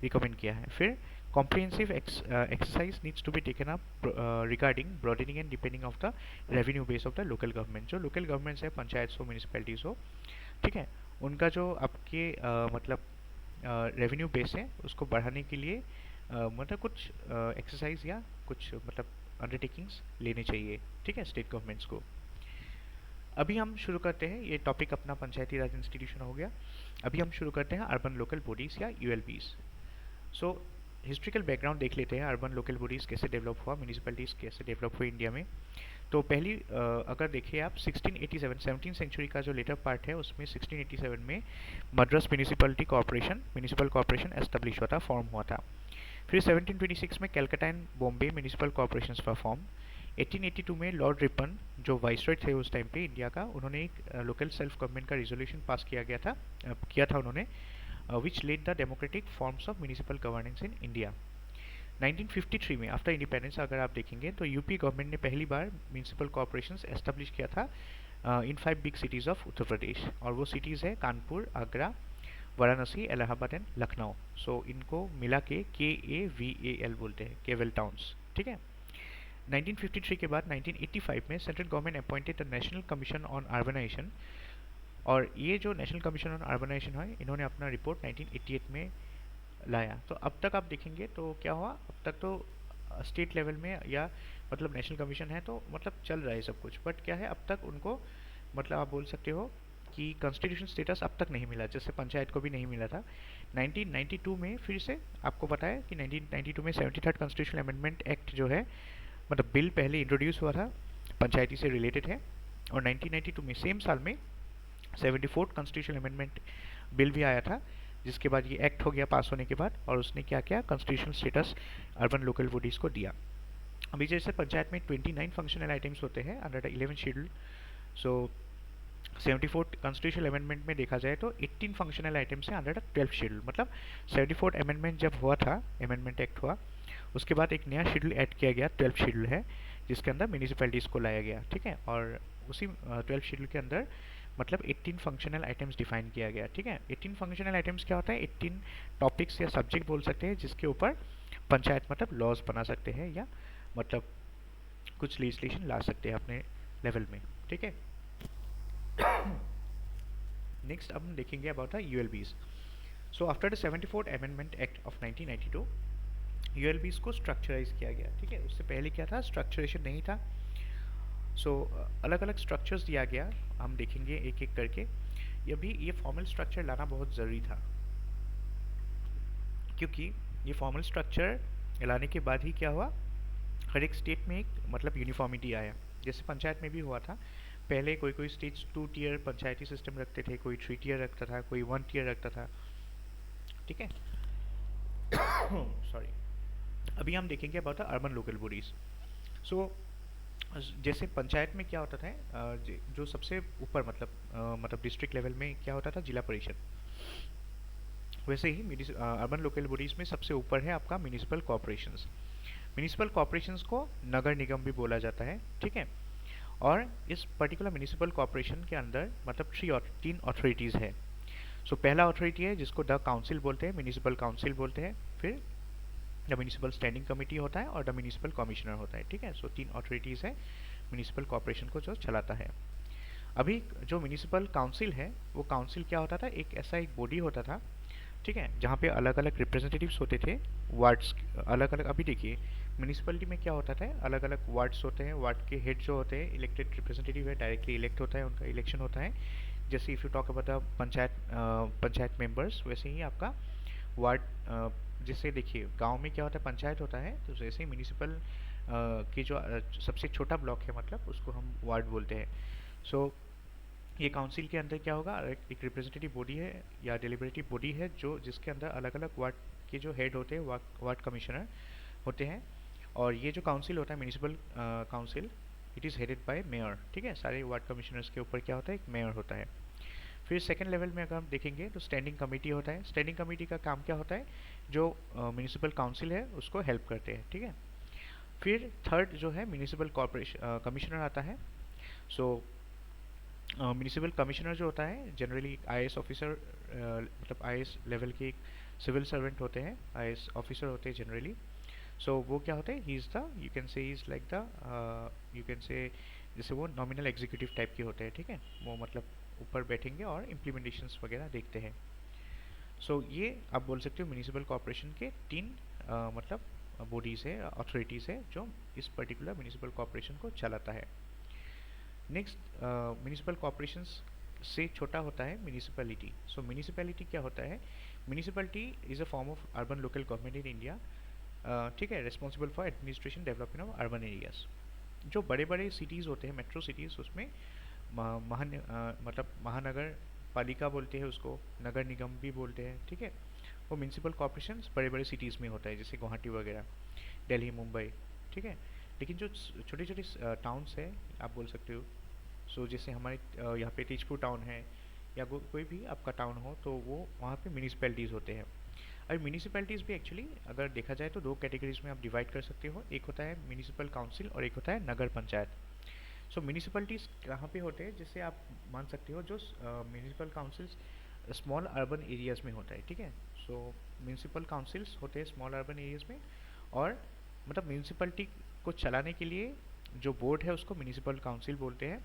रिकमेंड किया है। फिर comprehensive exercise needs to be taken up regarding broadening and deepening of the revenue base of the local government। जो local governments है, पंचायत हो, म्यूनिसपैलिटीज़ हो, ठीक है, उनका जो आपके मतलब रेवेन्यू बेस है उसको बढ़ाने के लिए मतलब कुछ एक्सरसाइज या कुछ मतलब अंडरटेकिंग्स लेने चाहिए, ठीक है, स्टेट गवर्नमेंट्स को। अभी हम शुरू करते हैं, ये टॉपिक अपना पंचायती राज इंस्टीट्यूशन हो गया। अभी हम शुरू करते हैं अर्बन लोकल बॉडीज़ या यूएलबीज़। सो हिस्ट्रिकल बैकग्राउंड देख लेते हैं, अर्बन लोकल बॉडीज़ कैसे डेवलप हुआ, म्यूनिसिपैलिटीज़ कैसे डेवलप हुई इंडिया में। तो पहली अगर देखिए आप 1687 17th सेंचुरी का जो लेटर पार्ट है उसमें 1687 में Madras municipality corporation, municipal corporation establish हुआ था, फॉर्म हुआ था। फिर 1726 में Calcutta and Bombay municipal corporation का फॉर्म। 1882 में लॉर्ड रिपन जो वाइसरॉय थे उस टाइम पे इंडिया का, उन्होंने एक लोकल सेल्फ गवर्नमेंट का रेजोल्यूशन पास किया था उन्होंने, which laid the democratic forms of municipal governance in India। 1953 में आफ्टर इंडिपेंडेंस अगर आप देखेंगे तो यूपी गवर्नमेंट ने पहली बार म्यूनिसिपल कॉर्पोरेशंस एस्टेब्लिश किया था इन 5 big cities of Uttar Pradesh, और वो सिटीज़ है कानपुर, आगरा, वाराणसी, इलाहाबाद एंड लखनऊ। सो इनको मिला के KAVAL बोलते हैं, केवल टाउन्स, ठीक है। 1953 के बाद 1985 में central government appointed the national commission on urbanisation, और ये जो नेशनल कमीशन ऑन अर्बनाइजेशन है इन्होंने अपना रिपोर्ट 1988 में लाया। तो अब तक आप देखेंगे तो क्या हुआ, अब तक तो स्टेट लेवल में या मतलब नेशनल कमीशन है तो मतलब चल रहा है सब कुछ, बट क्या है अब तक उनको मतलब आप बोल सकते हो कि कॉन्स्टिट्यूशन स्टेटस अब तक नहीं मिला, जैसे पंचायत को भी नहीं मिला था। 1992 में फिर से आपको पता है कि 1992 में 73rd कॉन्स्टिट्यूशनल अमेंडमेंट एक्ट जो है मतलब बिल पहले इंट्रोड्यूस हुआ था, पंचायती से रिलेटेड है, और 1992 में सेम साल में 74th कॉन्स्टिट्यूशनल अमेंडमेंट बिल भी आया था, जिसके बाद ये एक्ट हो गया पास होने के बाद, और उसने क्या किया, constitutional status urban local bodies को दिया। अभी जैसे पंचायत में 29 फंक्शनल आइटम्स होते हैं under the 11 schedule. So 74th constitutional amendment में देखा जाए तो 18 फंक्शनल आइटम्स हैं अंडर द 12th शेड्यूल। मतलब 74th अमेंडमेंट जब हुआ था, अमेंडमेंट एक्ट हुआ, उसके बाद एक नया शेड्यूल ऐड किया गया, 12 शेड्यूल है, जिसके अंदर म्यूनिसिपैलिटीज़ को लाया गया, ठीक है। और उसी 12 शेड्यूल के अंदर मतलब 18 फंक्शनल आइटम्स डिफाइन किया गया, ठीक है। 18 फंक्शनल आइटम्स क्या होता है, 18 टॉपिक्स या सब्जेक्ट बोल सकते हैं जिसके ऊपर पंचायत मतलब लॉज बना सकते हैं या मतलब कुछ लेजिस्लेशन ला सकते हैं अपने लेवल में, ठीक है। नेक्स्ट अब हम देखेंगे about the ULBs. So after the 74th amendment act of 1992 ULBs को स्ट्रक्चराइज किया गया, ठीक है। उससे पहले क्या था, स्ट्रक्चरेशन नहीं था। सो अलग अलग स्ट्रक्चर्स दिया गया, हम देखेंगे एक एक करके। ये फॉर्मल स्ट्रक्चर लाना बहुत ज़रूरी था, क्योंकि ये फॉर्मल स्ट्रक्चर लाने के बाद ही क्या हुआ, हर एक स्टेट में एक मतलब यूनिफॉर्मिटी आया। जैसे पंचायत में भी हुआ था, पहले कोई कोई स्टेट्स 2 टियर पंचायती सिस्टम रखते थे, कोई 3 टियर रखता था, कोई 1 टियर रखता था, ठीक है। सॉरी। अभी हम देखेंगे about the urban local bodies. So जैसे पंचायत में क्या होता था, जो सबसे ऊपर मतलब डिस्ट्रिक्ट लेवल में क्या होता था, जिला परिषद। वैसे ही अर्बन लोकल बॉडीज में सबसे ऊपर है आपका म्यूनिसिपल कॉर्पोरेशंस। म्यूनिसिपल कॉर्पोरेशंस को नगर निगम भी बोला जाता है, ठीक है। और इस पर्टिकुलर म्यूनिसिपल कॉर्पोरेशन के अंदर मतलब 3 अथॉरिटीज़ है। सो पहला अथॉरिटी है जिसको द काउंसिल बोलते हैं, म्यूनिसिपल काउंसिल बोलते हैं। फिर द म्यूनिसिपल स्टैंडिंग कमेटी होता है और द म्यूनिसिपल कमिश्नर होता है, ठीक है। सो 3 अथॉरिटीज़ है म्यूनिसिपल कॉर्पोरेशन को जो चलाता है। अभी जो म्यूनिसिपल काउंसिल है, वो काउंसिल क्या होता था, एक ऐसा एक बॉडी होता था, ठीक है, जहाँ पे अलग अलग रिप्रेजेंटेटिव्स होते थे, वार्ड्स अलग अलग। अभी देखिए म्यूनिसिपैलिटी में क्या होता था, अलग अलग वार्ड्स होते हैं, वार्ड के हेड जो होते हैं इलेक्टेड रिप्रेजेंटेटिव है, डायरेक्टली इलेक्ट होता है, उनका इलेक्शन होता है। जैसे if you talk about the panchayat members, वैसे ही आपका वार्ड जैसे देखिए गांव में क्या होता है, पंचायत होता है, तो जैसे ही म्यूनिसिपल की जो सबसे छोटा ब्लॉक है मतलब उसको हम वार्ड बोलते हैं। सो ये काउंसिल के अंदर क्या होगा, एक रिप्रेजेंटेटिव बॉडी है या डेलिबरेटिव बॉडी है जो जिसके अंदर अलग अलग वार्ड के जो हेड होते हैं, वार्ड कमिश्नर होते हैं। और ये जो काउंसिल होता है municipal council, it is headed by mayor, ठीक है। सारे वार्ड कमिश्नर्स के ऊपर क्या होता है, एक मेयर होता है। फिर सेकंड लेवल में अगर हम देखेंगे तो स्टैंडिंग कमेटी होता है। स्टैंडिंग कमेटी का काम क्या होता है, जो म्यूनिसिपल काउंसिल है उसको हेल्प करते हैं, ठीक है। फिर थर्ड जो है म्यूनिसिपल कॉर्पोरेशन कमिश्नर आता है। सो म्यूनिसिपल कमिश्नर जो होता है जनरली आईएएस ऑफिसर, मतलब आईएएस लेवल के एक सिविल सर्वेंट होते हैं, आईएएस ऑफिसर होते हैं जनरली। सो वो क्या होते हैं, he is the you can से he is like the you can से जैसे वो नॉमिनल एग्जीक्यूटिव टाइप के होते हैं, ठीक है। वो मतलब ऊपर बैठेंगे और इम्प्लीमेंटेशंस वगैरह देखते हैं। सो ये आप बोल सकते हो म्यूनिसिपल कॉर्पोरेशन के 3 मतलब बॉडीज़ है, अथॉरिटीज़ है जो इस पर्टिकुलर म्यूनिसिपल कॉर्पोरेशन को चलाता है। नेक्स्ट म्यूनिसिपल कॉर्पोरेशंस से छोटा होता है म्यूनिसिपैलिटी। सो म्यूनिसिपैलिटी क्या होता है, municipality is a form of urban local government in India, ठीक है, responsible for administration development of urban areas. जो बड़े बड़े सिटीज़ होते हैं, मेट्रो सिटीज़, उसमें मतलब महानगर पालिका बोलते हैं उसको, नगर निगम भी बोलते हैं, ठीक है। वो म्यूनिसिपल कॉर्पोरेशन बड़े बड़े सिटीज़ में होता है, जैसे गुवाहाटी वगैरह, दिल्ली, मुंबई, ठीक है। लेकिन जो छोटे छोटे टाउन्स है आप बोल सकते हो, सो जैसे हमारे यहाँ पे तेजपुर टाउन है या कोई भी आपका टाउन हो, तो वो वहाँ पे म्यूनिसिपैलिटीज़ होते हैं। अब म्यूनिसिपैलिटीज़ भी एक्चुअली अगर देखा जाए तो 2 कैटेगरीज में आप डिवाइड कर सकते हो, एक होता है म्यूनिसिपल काउंसिल और एक होता है नगर पंचायत। सो म्यूनिसिपैलिटीज़ कहाँ पे होते हैं, जैसे आप मान सकते हो जो municipal councils small urban areas में होता है, ठीक है। सो म्यूनिसिपल काउंसिल्स होते हैं स्मॉल अर्बन एरियाज़ में, और मतलब म्यूनिसिपैलिटी को चलाने के लिए जो बोर्ड है उसको म्यूनिसिपल काउंसिल बोलते हैं।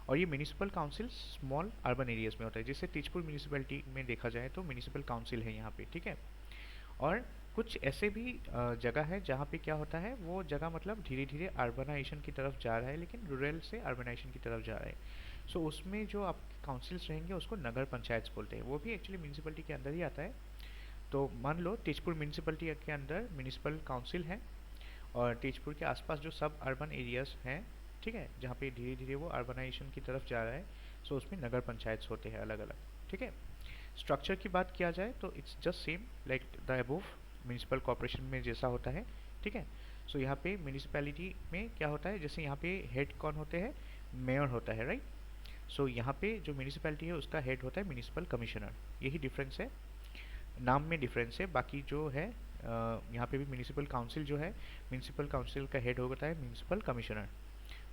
और ये municipal council small urban areas में होता है, जैसे तेजपुर म्यूनिसिपैलिटी में देखा जाए तो म्यूनिसिपल काउंसिल है यहाँ पे, ठीक है। और कुछ ऐसे भी जगह है जहाँ पे क्या होता है, वो जगह मतलब धीरे धीरे अर्बनाइजेशन की तरफ जा रहा है, लेकिन रूरल से अर्बनाइजेशन की तरफ जा रहा है। सो उसमें जो आपके काउंसिल्स रहेंगे उसको नगर पंचायत बोलते हैं, वो भी एक्चुअली म्यूनिसिपैलिटी के अंदर ही आता है। तो मान लो तेजपुर म्यूनिसिपैलिटी के अंदर म्यूनिसिपल काउंसिल है, और तेजपुर के आसपास जो सब अर्बन एरियाज़ हैं, ठीक है, जहाँ पे धीरे धीरे वो अर्बनाइजेशन की तरफ जा रहा है, सो उसमें नगर पंचायत होते हैं अलग अलग, ठीक है। स्ट्रक्चर की बात किया जाए तो it's just same like the above municipal corporation में जैसा होता है, ठीक है। सो यहाँ पे म्यूनिसिपैलिटी में क्या होता है, जैसे यहाँ पे हेड कौन होते हैं, मेयर होता है, राइट। सो यहाँ पे जो म्यूनिसिपैलिटी है उसका हेड होता है म्यूनिसिपल कमिश्नर, यही डिफरेंस है, नाम में डिफरेंस है, बाकी जो है यहाँ पे भी म्यूनिसिपल काउंसिल जो है, म्यूनिसिपल काउंसिल का हेड होता है म्यूनिसिपल कमिश्नर।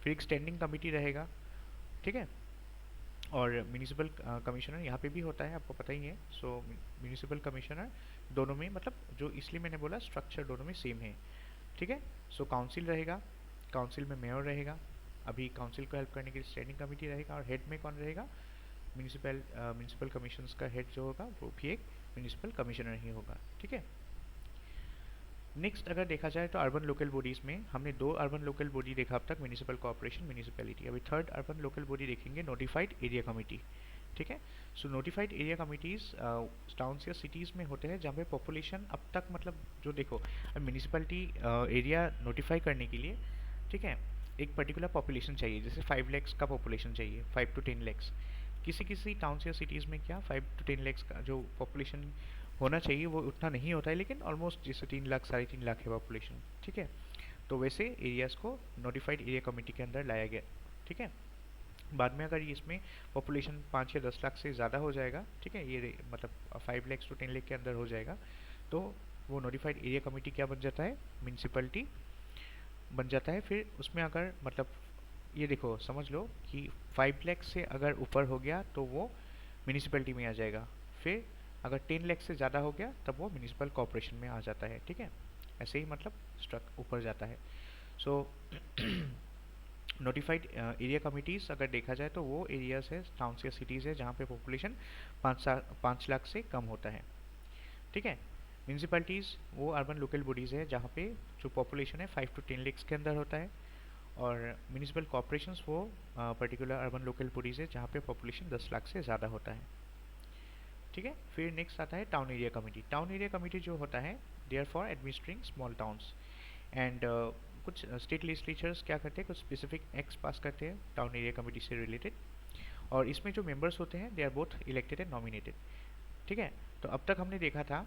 फिर एक स्टैंडिंग कमिटी रहेगा, ठीक है। और म्यूनिसिपल कमिश्नर यहाँ पे भी होता है, आपको पता ही है। सो म्यूनिसिपल कमिश्नर दोनों में, मतलब जो इसलिए मैंने बोला स्ट्रक्चर दोनों में सेम है, ठीक है। सो काउंसिल रहेगा, काउंसिल में मेयर रहेगा। अभी काउंसिल को हेल्प करने के लिए स्टैंडिंग कमेटी रहेगा, और हेड में कौन रहेगा? म्यूनिसिपल कमीशंस का हेड जो होगा वो भी एक म्यूनिसिपल कमिश्नर ही होगा, ठीक है। नेक्स्ट अगर देखा जाए तो अर्बन लोकल बॉडीज़ में हमने दो अर्बन लोकल बॉडी देखा अब तक, म्यूनिसिपल कॉर्पोरेशन, म्यूनिसिपैलिटी। अभी थर्ड अर्बन लोकल बॉडी देखेंगे, नोटिफाइड एरिया कमेटी, ठीक है। सो नोटिफाइड एरिया कमिटीज़ टाउन्स या सिटीज़ में होते हैं जहाँ पे पॉपुलेशन अब तक, मतलब जो देखो म्यूनिसिपैलिटी एरिया नोटिफाई करने के लिए, ठीक है, एक पर्टिकुलर पॉपुलेशन चाहिए। जैसे 5 लैक्स का पॉपुलेशन चाहिए, 5 to 10 लैक्स। किसी किसी टाउन्स या सिटीज़ में क्या 5 to 10 लैक्स का जो पॉपुलेशन होना चाहिए वो उतना नहीं होता है, लेकिन ऑलमोस्ट जैसे 3 लाख 3.5 लाख है पॉपुलेशन, ठीक है। तो वैसे एरियाज़ को नोटिफाइड एरिया कमेटी के अंदर लाया गया, ठीक है। बाद में अगर ये इसमें पॉपुलेशन 5 या 10 लाख से ज़्यादा हो जाएगा, ठीक है, ये मतलब 5 लैक्स to 10 लाख के अंदर हो जाएगा, तो वो नोटिफाइड एरिया कमेटी क्या बन जाता है? म्यूनसिपैलिटी बन जाता है। फिर उसमें अगर मतलब ये देखो समझ लो कि 5 लाख से अगर ऊपर हो गया तो वो म्यूनिसिपैलिटी में आ जाएगा। फिर अगर 10 लाख से ज़्यादा हो गया तब वो म्यूनिसिपल कॉर्पोरेशन में आ जाता है, ठीक है। ऐसे ही मतलब स्ट्रक ऊपर जाता है। सो नोटिफाइड एरिया कमिटीज़ अगर देखा जाए तो वो एरियाज है, टाउन्स या सिटीज़ है जहाँ पे पॉपुलेशन 5 लाख से कम होता है, ठीक है। म्यूनसिपैलिटीज़ वो अर्बन लोकल बॉडीज़ है जहाँ पे जो पॉपुलेशन है 5 to 10 लाख के अंदर होता है। और म्यूनिसिपल कॉर्पोरेशंस वो पर्टिकुलर अर्बन लोकल बॉडीज़ है जहाँ पे पॉपुलेशन 10 लाख से ज़्यादा होता है, ठीक है। फिर नेक्स्ट आता है town area committee. Town area committee जो होता है there for administering small towns and कुछ स्टेट लेजिस्लेचर्स क्या करते हैं, कुछ स्पेसिफिक एक्ट्स पास करते हैं टाउन एरिया कमेटी से रिलेटेड, और इसमें जो मेंबर्स होते हैं they are both elected and nominated, ठीक है। तो अब तक हमने देखा था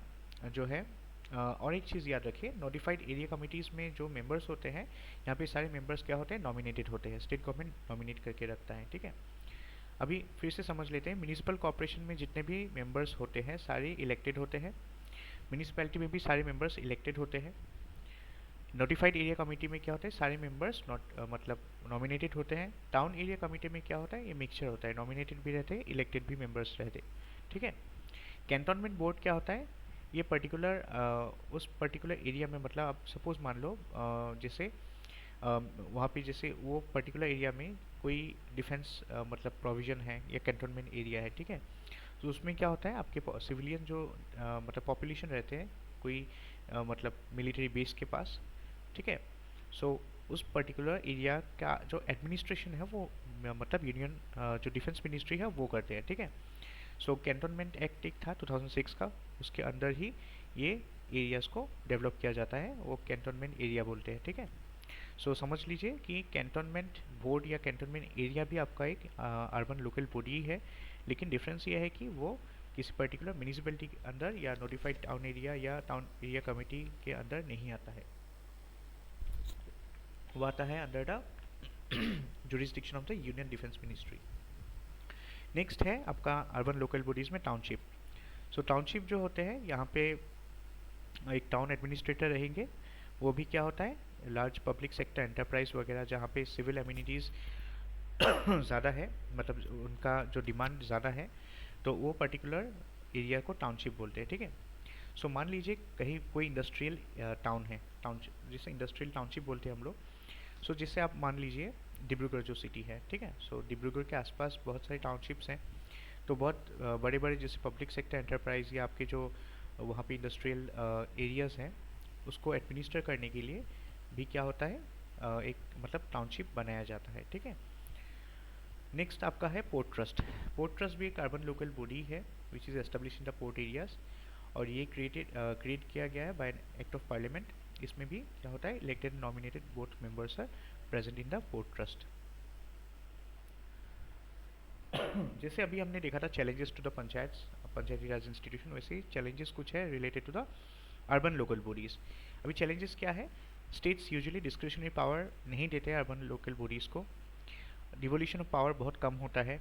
जो है और एक चीज़ याद रखिए, नोटिफाइड एरिया कमिटीज़ में जो मेंबर्स होते हैं यहाँ पे सारे मेंबर्स क्या होते हैं? नॉमिनेटेड होते हैं, स्टेट गवर्नमेंट नॉमिनेट करके रखता है, ठीक है। अभी फिर से समझ लेते हैं, म्यूनिसिपल कॉर्पोरेशन में जितने भी मेंबर्स होते हैं सारे इलेक्टेड होते हैं, म्यूनिसिपैलिटी में भी सारे मेंबर्स इलेक्टेड होते हैं। नोटिफाइड एरिया कमेटी में क्या होता है? सारे मेंबर्स मतलब नॉमिनेटेड होते हैं। टाउन एरिया कमेटी में क्या होता है? ये मिक्सचर होता है, नॉमिनेटेड भी रहते हैं, इलेक्टेड भी मेंबर्स रहते हैं, ठीक है। कैंटोनमेंट बोर्ड क्या होता है? ये पर्टिकुलर उस पर्टिकुलर एरिया में, मतलब आप सपोज मान लो जैसे वहाँ पे जैसे वो पर्टिकुलर एरिया में कोई डिफेंस मतलब प्रोविज़न है या कैंटोनमेंट एरिया है, ठीक है। तो उसमें क्या होता है, आपके सिविलियन जो मतलब पॉपुलेशन रहते हैं कोई मतलब मिलिट्री बेस के पास, ठीक है। सो उस पर्टिकुलर एरिया का जो एडमिनिस्ट्रेशन है वो मतलब यूनियन जो डिफेंस मिनिस्ट्री है वो करते हैं, ठीक है। सो कैंटोनमेंट एक्ट एक था 2006 का, उसके अंदर ही ये एरियाज़ को डेवलप किया जाता है, वो कैंटोनमेंट एरिया बोलते हैं, ठीक है। सो समझ लीजिए कि कैंटोनमेंट बोर्ड या कैंटोनमेंट एरिया भी आपका एक अर्बन लोकल बॉडी है, लेकिन डिफरेंस ये है कि वो किसी पर्टिकुलर म्यूनिसिपैलिटी के अंदर या नोटिफाइड टाउन एरिया या टाउन एरिया कमेटी के अंदर नहीं आता है, वो आता है under the jurisdiction of the union defence ministry. Next है आपका अर्बन लोकल बॉडीज़ में टाउनशिप। सो टाउनशिप जो होते हैं यहाँ पे एक टाउन एडमिनिस्ट्रेटर रहेंगे, वो भी क्या होता है? लार्ज पब्लिक सेक्टर एंटरप्राइज वगैरह जहाँ पे सिविल एमिनिटीज़ ज़्यादा है, मतलब उनका जो डिमांड ज़्यादा है, तो वो पर्टिकुलर एरिया को टाउनशिप बोलते हैं, ठीक है। सो मान लीजिए कहीं कोई इंडस्ट्रियल टाउन है, टाउन जिसे इंडस्ट्रियल टाउनशिप बोलते हैं हम लोग। सो जिससे आप मान लीजिए डिब्रूगढ़ जो सिटी है, ठीक है। सो डिब्रूगढ़ के आसपास बहुत सारे टाउनशिप्स हैं, तो बहुत बड़े बड़े जैसे पब्लिक सेक्टर एंटरप्राइज या आपके जो वहाँ पे इंडस्ट्रियल एरियाज़ हैं उसको एडमिनिस्टर करने के लिए भी क्या होता है, एक मतलब टाउनशिप बनाया जाता है, ठीक है। नेक्स्ट आपका है पोर्ट ट्रस्ट। पोर्ट ट्रस्ट भी एक अर्बन लोकल बॉडी है which is establish in the port areas, और ये क्रिएट किया गया है by an act of parliament. इसमें भी क्या होता है, elected nominated both members are present in the port trust. जैसे अभी हमने देखा था challenges to the panchayati Raj institution, वैसे ही चैलेंजेस कुछ है related to the urban local bodies. अभी चैलेंजेस क्या है? स्टेट्स यूजुअली डिस्क्रिशनरी पावर नहीं देते हैं अर्बन लोकल बॉडीज़ को, डिवोल्यूशन ऑफ पावर बहुत कम होता है,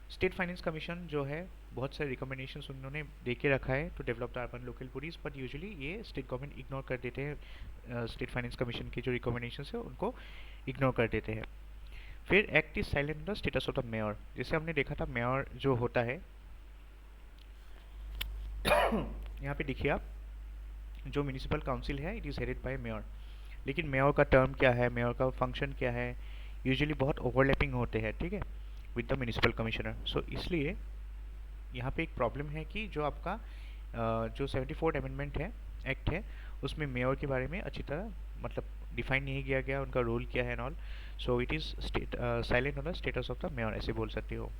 स्टेट फाइनेंस कमीशन जो है बहुत सारे रिकमेंडेशंस उन्होंने दे के रखा है to develop the urban local bodies, but usually ये स्टेट गवर्नमेंट इग्नोर कर देते हैं। स्टेट फाइनेंस कमीशन की जो रिकमेंडेशंस है उनको इग्नोर कर देते हैं। फिर act is silent the status of the mayor. जैसे हमने देखा था मेयर जो होता है यहाँ पे देखिए आप, जो म्यूनिसिपल काउंसिल है it is headed by mayor. लेकिन मेयर का टर्म क्या है, मेयर का फंक्शन क्या है, यूजुअली बहुत ओवरलैपिंग होते हैं, ठीक है, विद द म्यूनिसिपल कमिश्नर। सो इसलिए यहाँ पे एक प्रॉब्लम है कि जो आपका जो 74th अमेंडमेंट है, एक्ट है, उसमें मेयर के बारे में अच्छी तरह मतलब डिफाइन नहीं किया गया, उनका रोल क्या है and all. So it is state silent on the status of the mayor, ऐसे बोल सकते हो।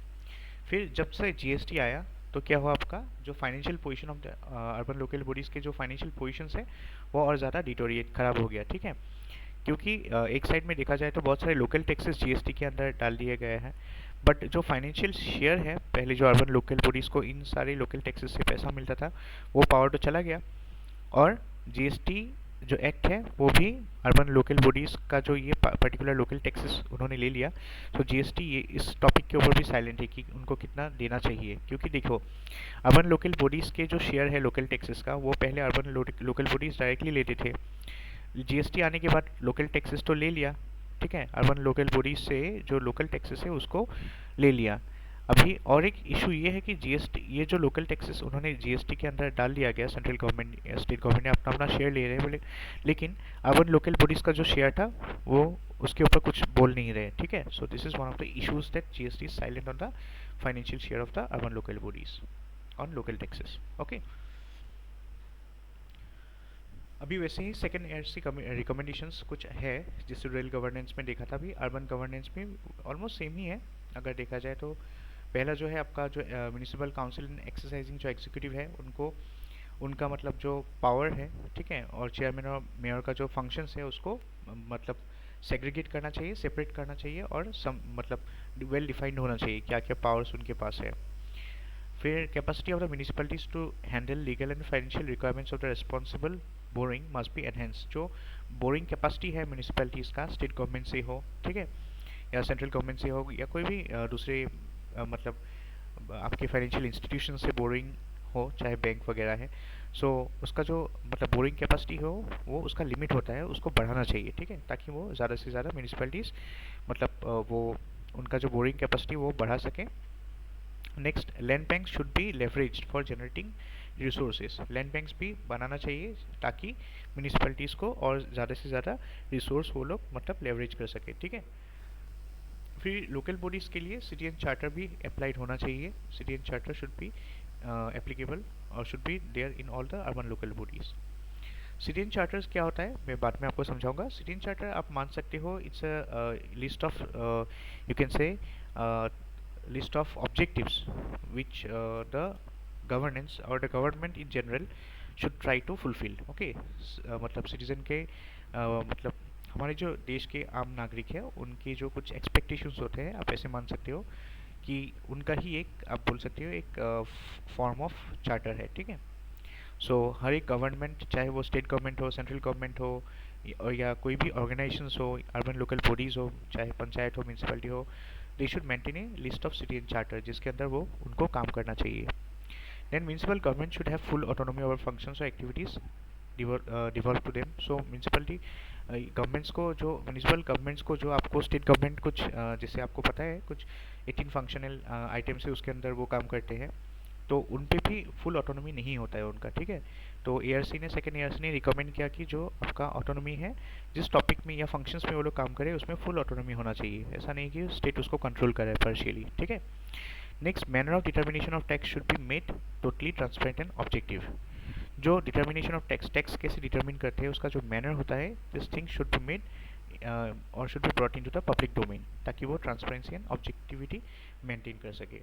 फिर जब से जीएसटी आया तो क्या हुआ, आपका जो financial position of the urban local bodies के जो फाइनेंशियल पोजीशंस है वो और ज़्यादा डिटोरिएट खराब हो गया, ठीक है। क्योंकि एक साइड में देखा जाए तो बहुत सारे लोकल टैक्सेस जीएसटी के अंदर डाल दिए गए हैं, बट जो फाइनेंशियल शेयर है, पहले जो अर्बन लोकल बॉडीज़ को इन सारे लोकल टैक्सेस से पैसा मिलता था वो पावर तो चला गया, और जीएसटी जो एक्ट है वो भी अर्बन लोकल बॉडीज़ का जो ये पर्टिकुलर लोकल टैक्सेस उन्होंने ले लिया। तो जीएसटी ये इस टॉपिक के ऊपर भी साइलेंट है कि उनको कितना देना चाहिए, क्योंकि देखो अर्बन लोकल बॉडीज़ के जो शेयर है लोकल टैक्सेस का वो पहले अर्बन लोकल बॉडीज़ डायरेक्टली लेते थे। जीएसटी आने के बाद लोकल टैक्सेस तो ले लिया, ठीक है, अर्बन लोकल बॉडीज से जो लोकल टैक्सेस है उसको ले लिया। अभी और एक इशू ये है कि जीएसटी, ये जो लोकल टैक्सेस उन्होंने जीएसटी के अंदर डाल दिया गया, सेंट्रल गवर्नमेंट स्टेट गवर्नमेंट ने अपना अपना शेयर ले रहे हैं बोले, लेकिन अर्बन लोकल बॉडीज का जो शेयर था वो उसके ऊपर कुछ बोल नहीं रहे, ठीक है। So this is one of the issues that GST is silent on the financial share of the urban local bodies on local taxes, okay. अभी वैसे ही सेकेंड ईयर की रिकमेंडेशंस कुछ है, जिससे रूरल गवर्नेंस में देखा था, अभी अर्बन गवर्नेंस में ऑलमोस्ट सेम ही है अगर देखा जाए तो। पहला जो है आपका जो म्यूनिसिपल काउंसिल एक्सरसाइजिंग जो एग्जीक्यूटिव है उनको उनका मतलब जो पावर है, ठीक है, और चेयरमैन और मेयर का जो फंक्शंस है उसको मतलब सेग्रीगेट करना चाहिए, सेपरेट करना चाहिए, और सम मतलब वेल डिफाइंड होना चाहिए क्या क्या पावर्स उनके पास है। फिर capacity of the municipalities to handle legal and financial requirements of the responsible borrowing must be enhance. जो बोरिंग कैपेसिटी है म्यूनिसिपैलिटीज़ का, स्टेट गवर्नमेंट से हो, ठीक है, या सेंट्रल गवर्नमेंट से हो, या कोई भी दूसरे मतलब आपके फाइनेंशियल इंस्टीट्यूशन से बोरिंग हो, चाहे बैंक वगैरह है, सो उसका जो मतलब बोरिंग कैपेसिटी हो वो उसका लिमिट होता है, उसको बढ़ाना चाहिए, ठीक है, ताकि वो ज़्यादा से ज़्यादा म्यूनिसिपैलिटीज़ मतलब वो उनका जो बोरिंग कैपेसिटी वो बढ़ा सकें। Next, land banks should be leveraged for generating resources. Land banks भी बनाना चाहिए ताकि म्यूनिसिपैलिटीज़ को और ज़्यादा से ज़्यादा रिसोर्स वो लोग मतलब लेवरेज कर सके, ठीक है। फिर लोकल बॉडीज़ के लिए सिटी एंड चार्टर भी अप्लाइड होना चाहिए। Citizen charter should be applicable और should be there in all the urban local bodies. Citizen charters क्या होता है मैं बाद में आपको समझाऊंगा। सिटी एंड चार्टर आप मान सकते हो it's a list of you can से list of objectives which the governance or the government in general should try to fulfill, okay। मतलब सिटीजन के मतलब हमारे जो देश के आम नागरिक है उनके जो कुछ एक्सपेक्टेशंस होते हैं, आप ऐसे मान सकते हो कि उनका ही एक आप बोल सकते हो एक फॉर्म ऑफ चार्टर है, ठीक है। सो हर एक गवर्नमेंट, चाहे वो स्टेट गवर्नमेंट हो, सेंट्रल गवर्नमेंट हो, और या कोई भी ऑर्गेनाइजेशंस हो, अर्बन लोकल बॉडीज़ हो, चाहे पंचायत हो, म्यूनसिपैलिटी हो, they should maintain a list of citizen charter जिसके अंदर वो उनको काम करना चाहिए। Then municipal government should have full autonomy over functions और activities devolve to them. So municipality governments को जो म्यूनसिपल गवर्नमेंट्स को जो आपको स्टेट गवर्नमेंट कुछ जैसे आपको पता है कुछ 18 फंक्शनल आइटम्स है उसके अंदर वो काम करते हैं, तो उन पे भी फुल ऑटोनॉमी नहीं होता है उनका, ठीक है। तो एआरसी ने सेकेंड एआरसी ने रिकमेंड किया कि जो आपका ऑटोनॉमी है जिस टॉपिक में या फंक्शंस में वो लोग काम करें उसमें फुल ऑटोनॉमी होना चाहिए, ऐसा नहीं कि स्टेट उसको कंट्रोल करे पार्शियली, ठीक है। Next, manner of determination of tax should be made totally transparent and objective. जो डिटर्मिनेशन ऑफ टैक्स, टैक्स कैसे डिटर्मिन करते हैं उसका जो मैनर होता है, this thing should be made और should be brought into the public domain ताकि वो ट्रांसपेरेंसी एंड ऑब्जेक्टिविटी मेंटेन कर सके।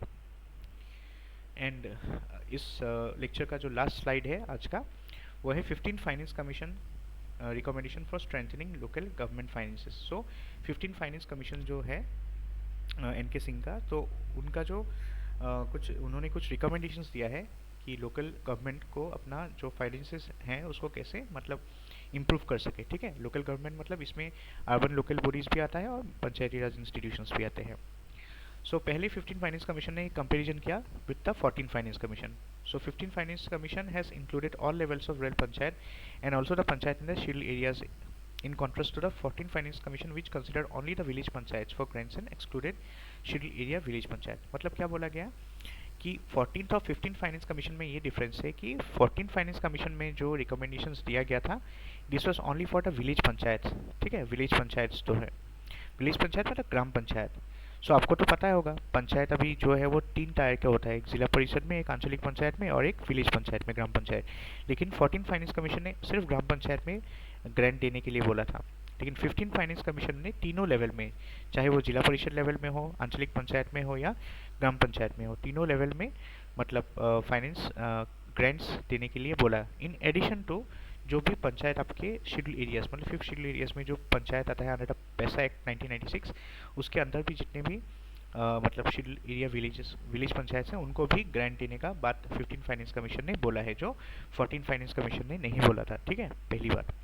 एंड इस लेक्चर का जो लास्ट स्लाइड है आज का वो है 15 finance commission recommendation for strengthening local government finances. So 15 finance commission जो है एन के सिंह का, तो उनका जो कुछ उन्होंने कुछ रिकमेंडेशंस दिया है कि लोकल गवर्नमेंट को अपना जो फाइनेंसेस हैं उसको कैसे मतलब इम्प्रूव कर सके, ठीक है। लोकल गवर्नमेंट मतलब इसमें अर्बन लोकल बॉडीज़ भी आता है और पंचायती राज इंस्टीट्यूशंस भी आते हैं। सो पहले 15 फाइनेंस कमीशन ने कंपेरिजन किया with the 14 finance commission. So 15 Finance Commission has included all levels of real panchayat and also the panchayat in the scheduled areas, in contrast to the 14 Finance Commission which considered only the village panchayats for grants and excluded scheduled area village panchayat. मतलब क्या बोला गया कि 14th और 15 finance commission में ये difference है कि 14 फाइनेंस कमीशन में जो रिकमेंडेशंस दिया गया था this was only for the village panchayat. ठीक है, विलेज पंचायत तो है, विलेज पंचायत मतलब ग्राम पंचायत. सो आपको तो पता होगा पंचायत अभी जो है वो 3 टायर का होता है, एक जिला परिषद में, एक आंचलिक पंचायत में और एक विलेज पंचायत में, ग्राम पंचायत. लेकिन 14 फाइनेंस कमीशन ने सिर्फ ग्राम पंचायत में ग्रांट देने के लिए बोला था. लेकिन 15 फाइनेंस कमीशन ने तीनों लेवल में, चाहे वो जिला परिषद लेवल में हो, आंचलिक पंचायत में हो या ग्राम पंचायत में हो, तीनों लेवल में मतलब फाइनेंस ग्रांट्स देने के लिए बोला. इन एडिशन टू जो भी पंचायत आपके शेड्यूल एरियाज मतलब 5th शेड्यूल एरियाज में जो पंचायत आता है अंडर द पैसा एक्ट 1996, उसके अंदर भी जितने भी मतलब शेड्यूल एरिया विलेज पंचायत हैं उनको भी ग्रांट देने का बात 15 फाइनेंस कमीशन ने बोला है, जो 14 फाइनेंस कमीशन ने नहीं बोला था. ठीक है, पहली बात.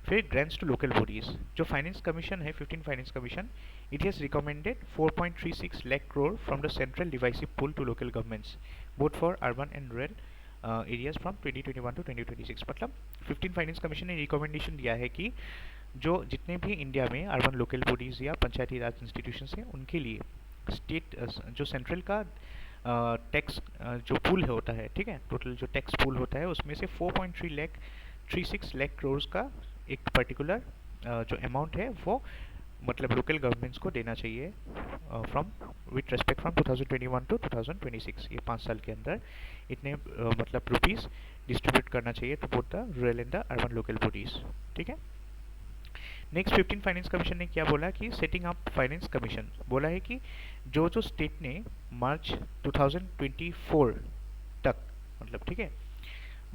फिर ग्रांट्स टू लोकल बॉडीज. जो फाइनेंस कमीशन है 15 finance commission, it has recommended 4.36 lakh crore from the central divisive pool to local governments both for urban and rural areas from 2021 to 2026. मतलब 15 फाइनेंस कमीशन ने recommendation दिया है कि जो जितने भी इंडिया में अर्बन लोकल बॉडीज़ या पंचायती राज इंस्टीट्यूशंस हैं उनके लिए स्टेट जो सेंट्रल का टैक्स जो पूल होता है, ठीक है, टोटल जो टैक्स पूल होता है उसमें से 4.36 लाख करोड़ का एक पर्टिकुलर जो अमाउंट है वो मतलब लोकल गवर्नमेंट्स को देना चाहिए from with respect from 2021 to 2026. ये 5 साल के अंदर इतने मतलब रुपीस डिस्ट्रीब्यूट करना चाहिए to both the rural and the urban local bodies. ठीक है. नेक्स्ट 15 फाइनेंस कमीशन ने क्या बोला कि सेटिंग अप फाइनेंस कमीशन बोला है कि जो जो स्टेट ने मार्च 2024 तक मतलब ठीक है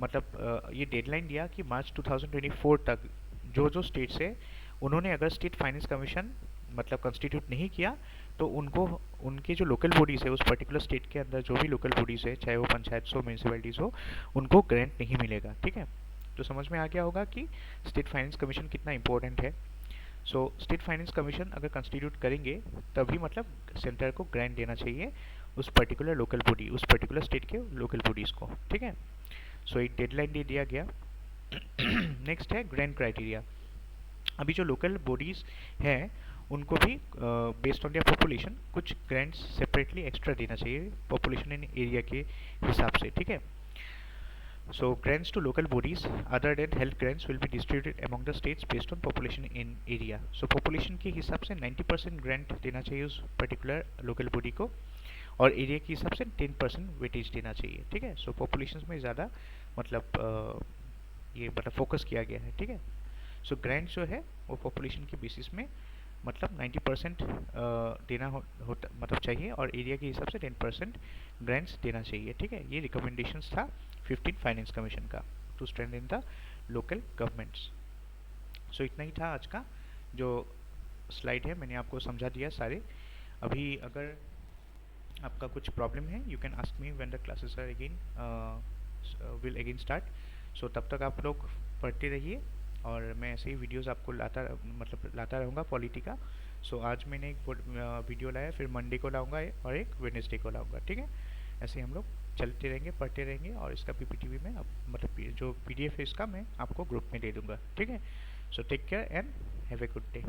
मतलब ये डेडलाइन दिया कि मार्च 2024 तक जो जो स्टेट्स है उन्होंने अगर स्टेट फाइनेंस कमीशन मतलब कंस्टिट्यूट नहीं किया तो उनको उनके जो लोकल बॉडीज़ है उस पर्टिकुलर स्टेट के अंदर जो भी लोकल बॉडीज़ है चाहे वो पंचायत हो म्यूनसिपैलिटीज़ हो उनको ग्रांट नहीं मिलेगा. ठीक है, तो समझ में आ गया होगा कि स्टेट फाइनेंस कमीशन कितना इंपॉर्टेंट है. सो स्टेट फाइनेंस कमीशन अगर कंस्टिट्यूट करेंगे तभी मतलब सेंटर को ग्रांट देना चाहिए उस पर्टिकुलर लोकल बॉडी, उस पर्टिकुलर स्टेट के लोकल बॉडीज़ को. ठीक है, सो एक डेडलाइन दे दिया गया. नेक्स्ट है ग्रांट क्राइटेरिया. अभी जो लोकल बॉडीज़ हैं उनको भी बेस्ड ऑन देयर पॉपुलेशन कुछ ग्रांट्स सेपरेटली एक्स्ट्रा देना चाहिए पॉपुलेशन एंड एरिया के हिसाब से. ठीक है, so grants to local bodies other than health grants will be distributed among the states based on population in area. So population के हिसाब से 90% ग्रांट देना चाहिए उस पर्टिकुलर लोकल बॉडी को और एरिया के हिसाब से 10% वेटेज देना चाहिए. ठीक है, सो पॉपुलेशन में ज़्यादा मतलब ये मतलब फोकस किया गया है. ठीक है, सो ग्रांट जो है वो पॉपुलेशन के बेसिस में मतलब 90% देना होता मतलब चाहिए और एरिया के हिसाब से 10% ग्रांट्स देना चाहिए. ठीक है, ये रिकमेंडेशंस था 15 फाइनेंस कमीशन का to strengthen the local governments. So इतना ही था आज का जो स्लाइड है, मैंने आपको समझा दिया सारे. अभी अगर आपका कुछ प्रॉब्लम है you can ask me when the classes are again will again start. So तब तक आप लोग पढ़ते रहिए और मैं ऐसे ही वीडियोस आपको लाता रहूँगा पॉलिटी का. सो आज मैंने एक वीडियो लाया, फिर मंडे को लाऊंगा और एक वेडनेसडे को लाऊंगा. ठीक है, ऐसे ही हम लोग चलते रहेंगे, पढ़ते रहेंगे और इसका पीपीटी भी मैं मतलब जो पीडीएफ है इसका मैं आपको ग्रुप में दे दूँगा. ठीक है, so take care and have a good day.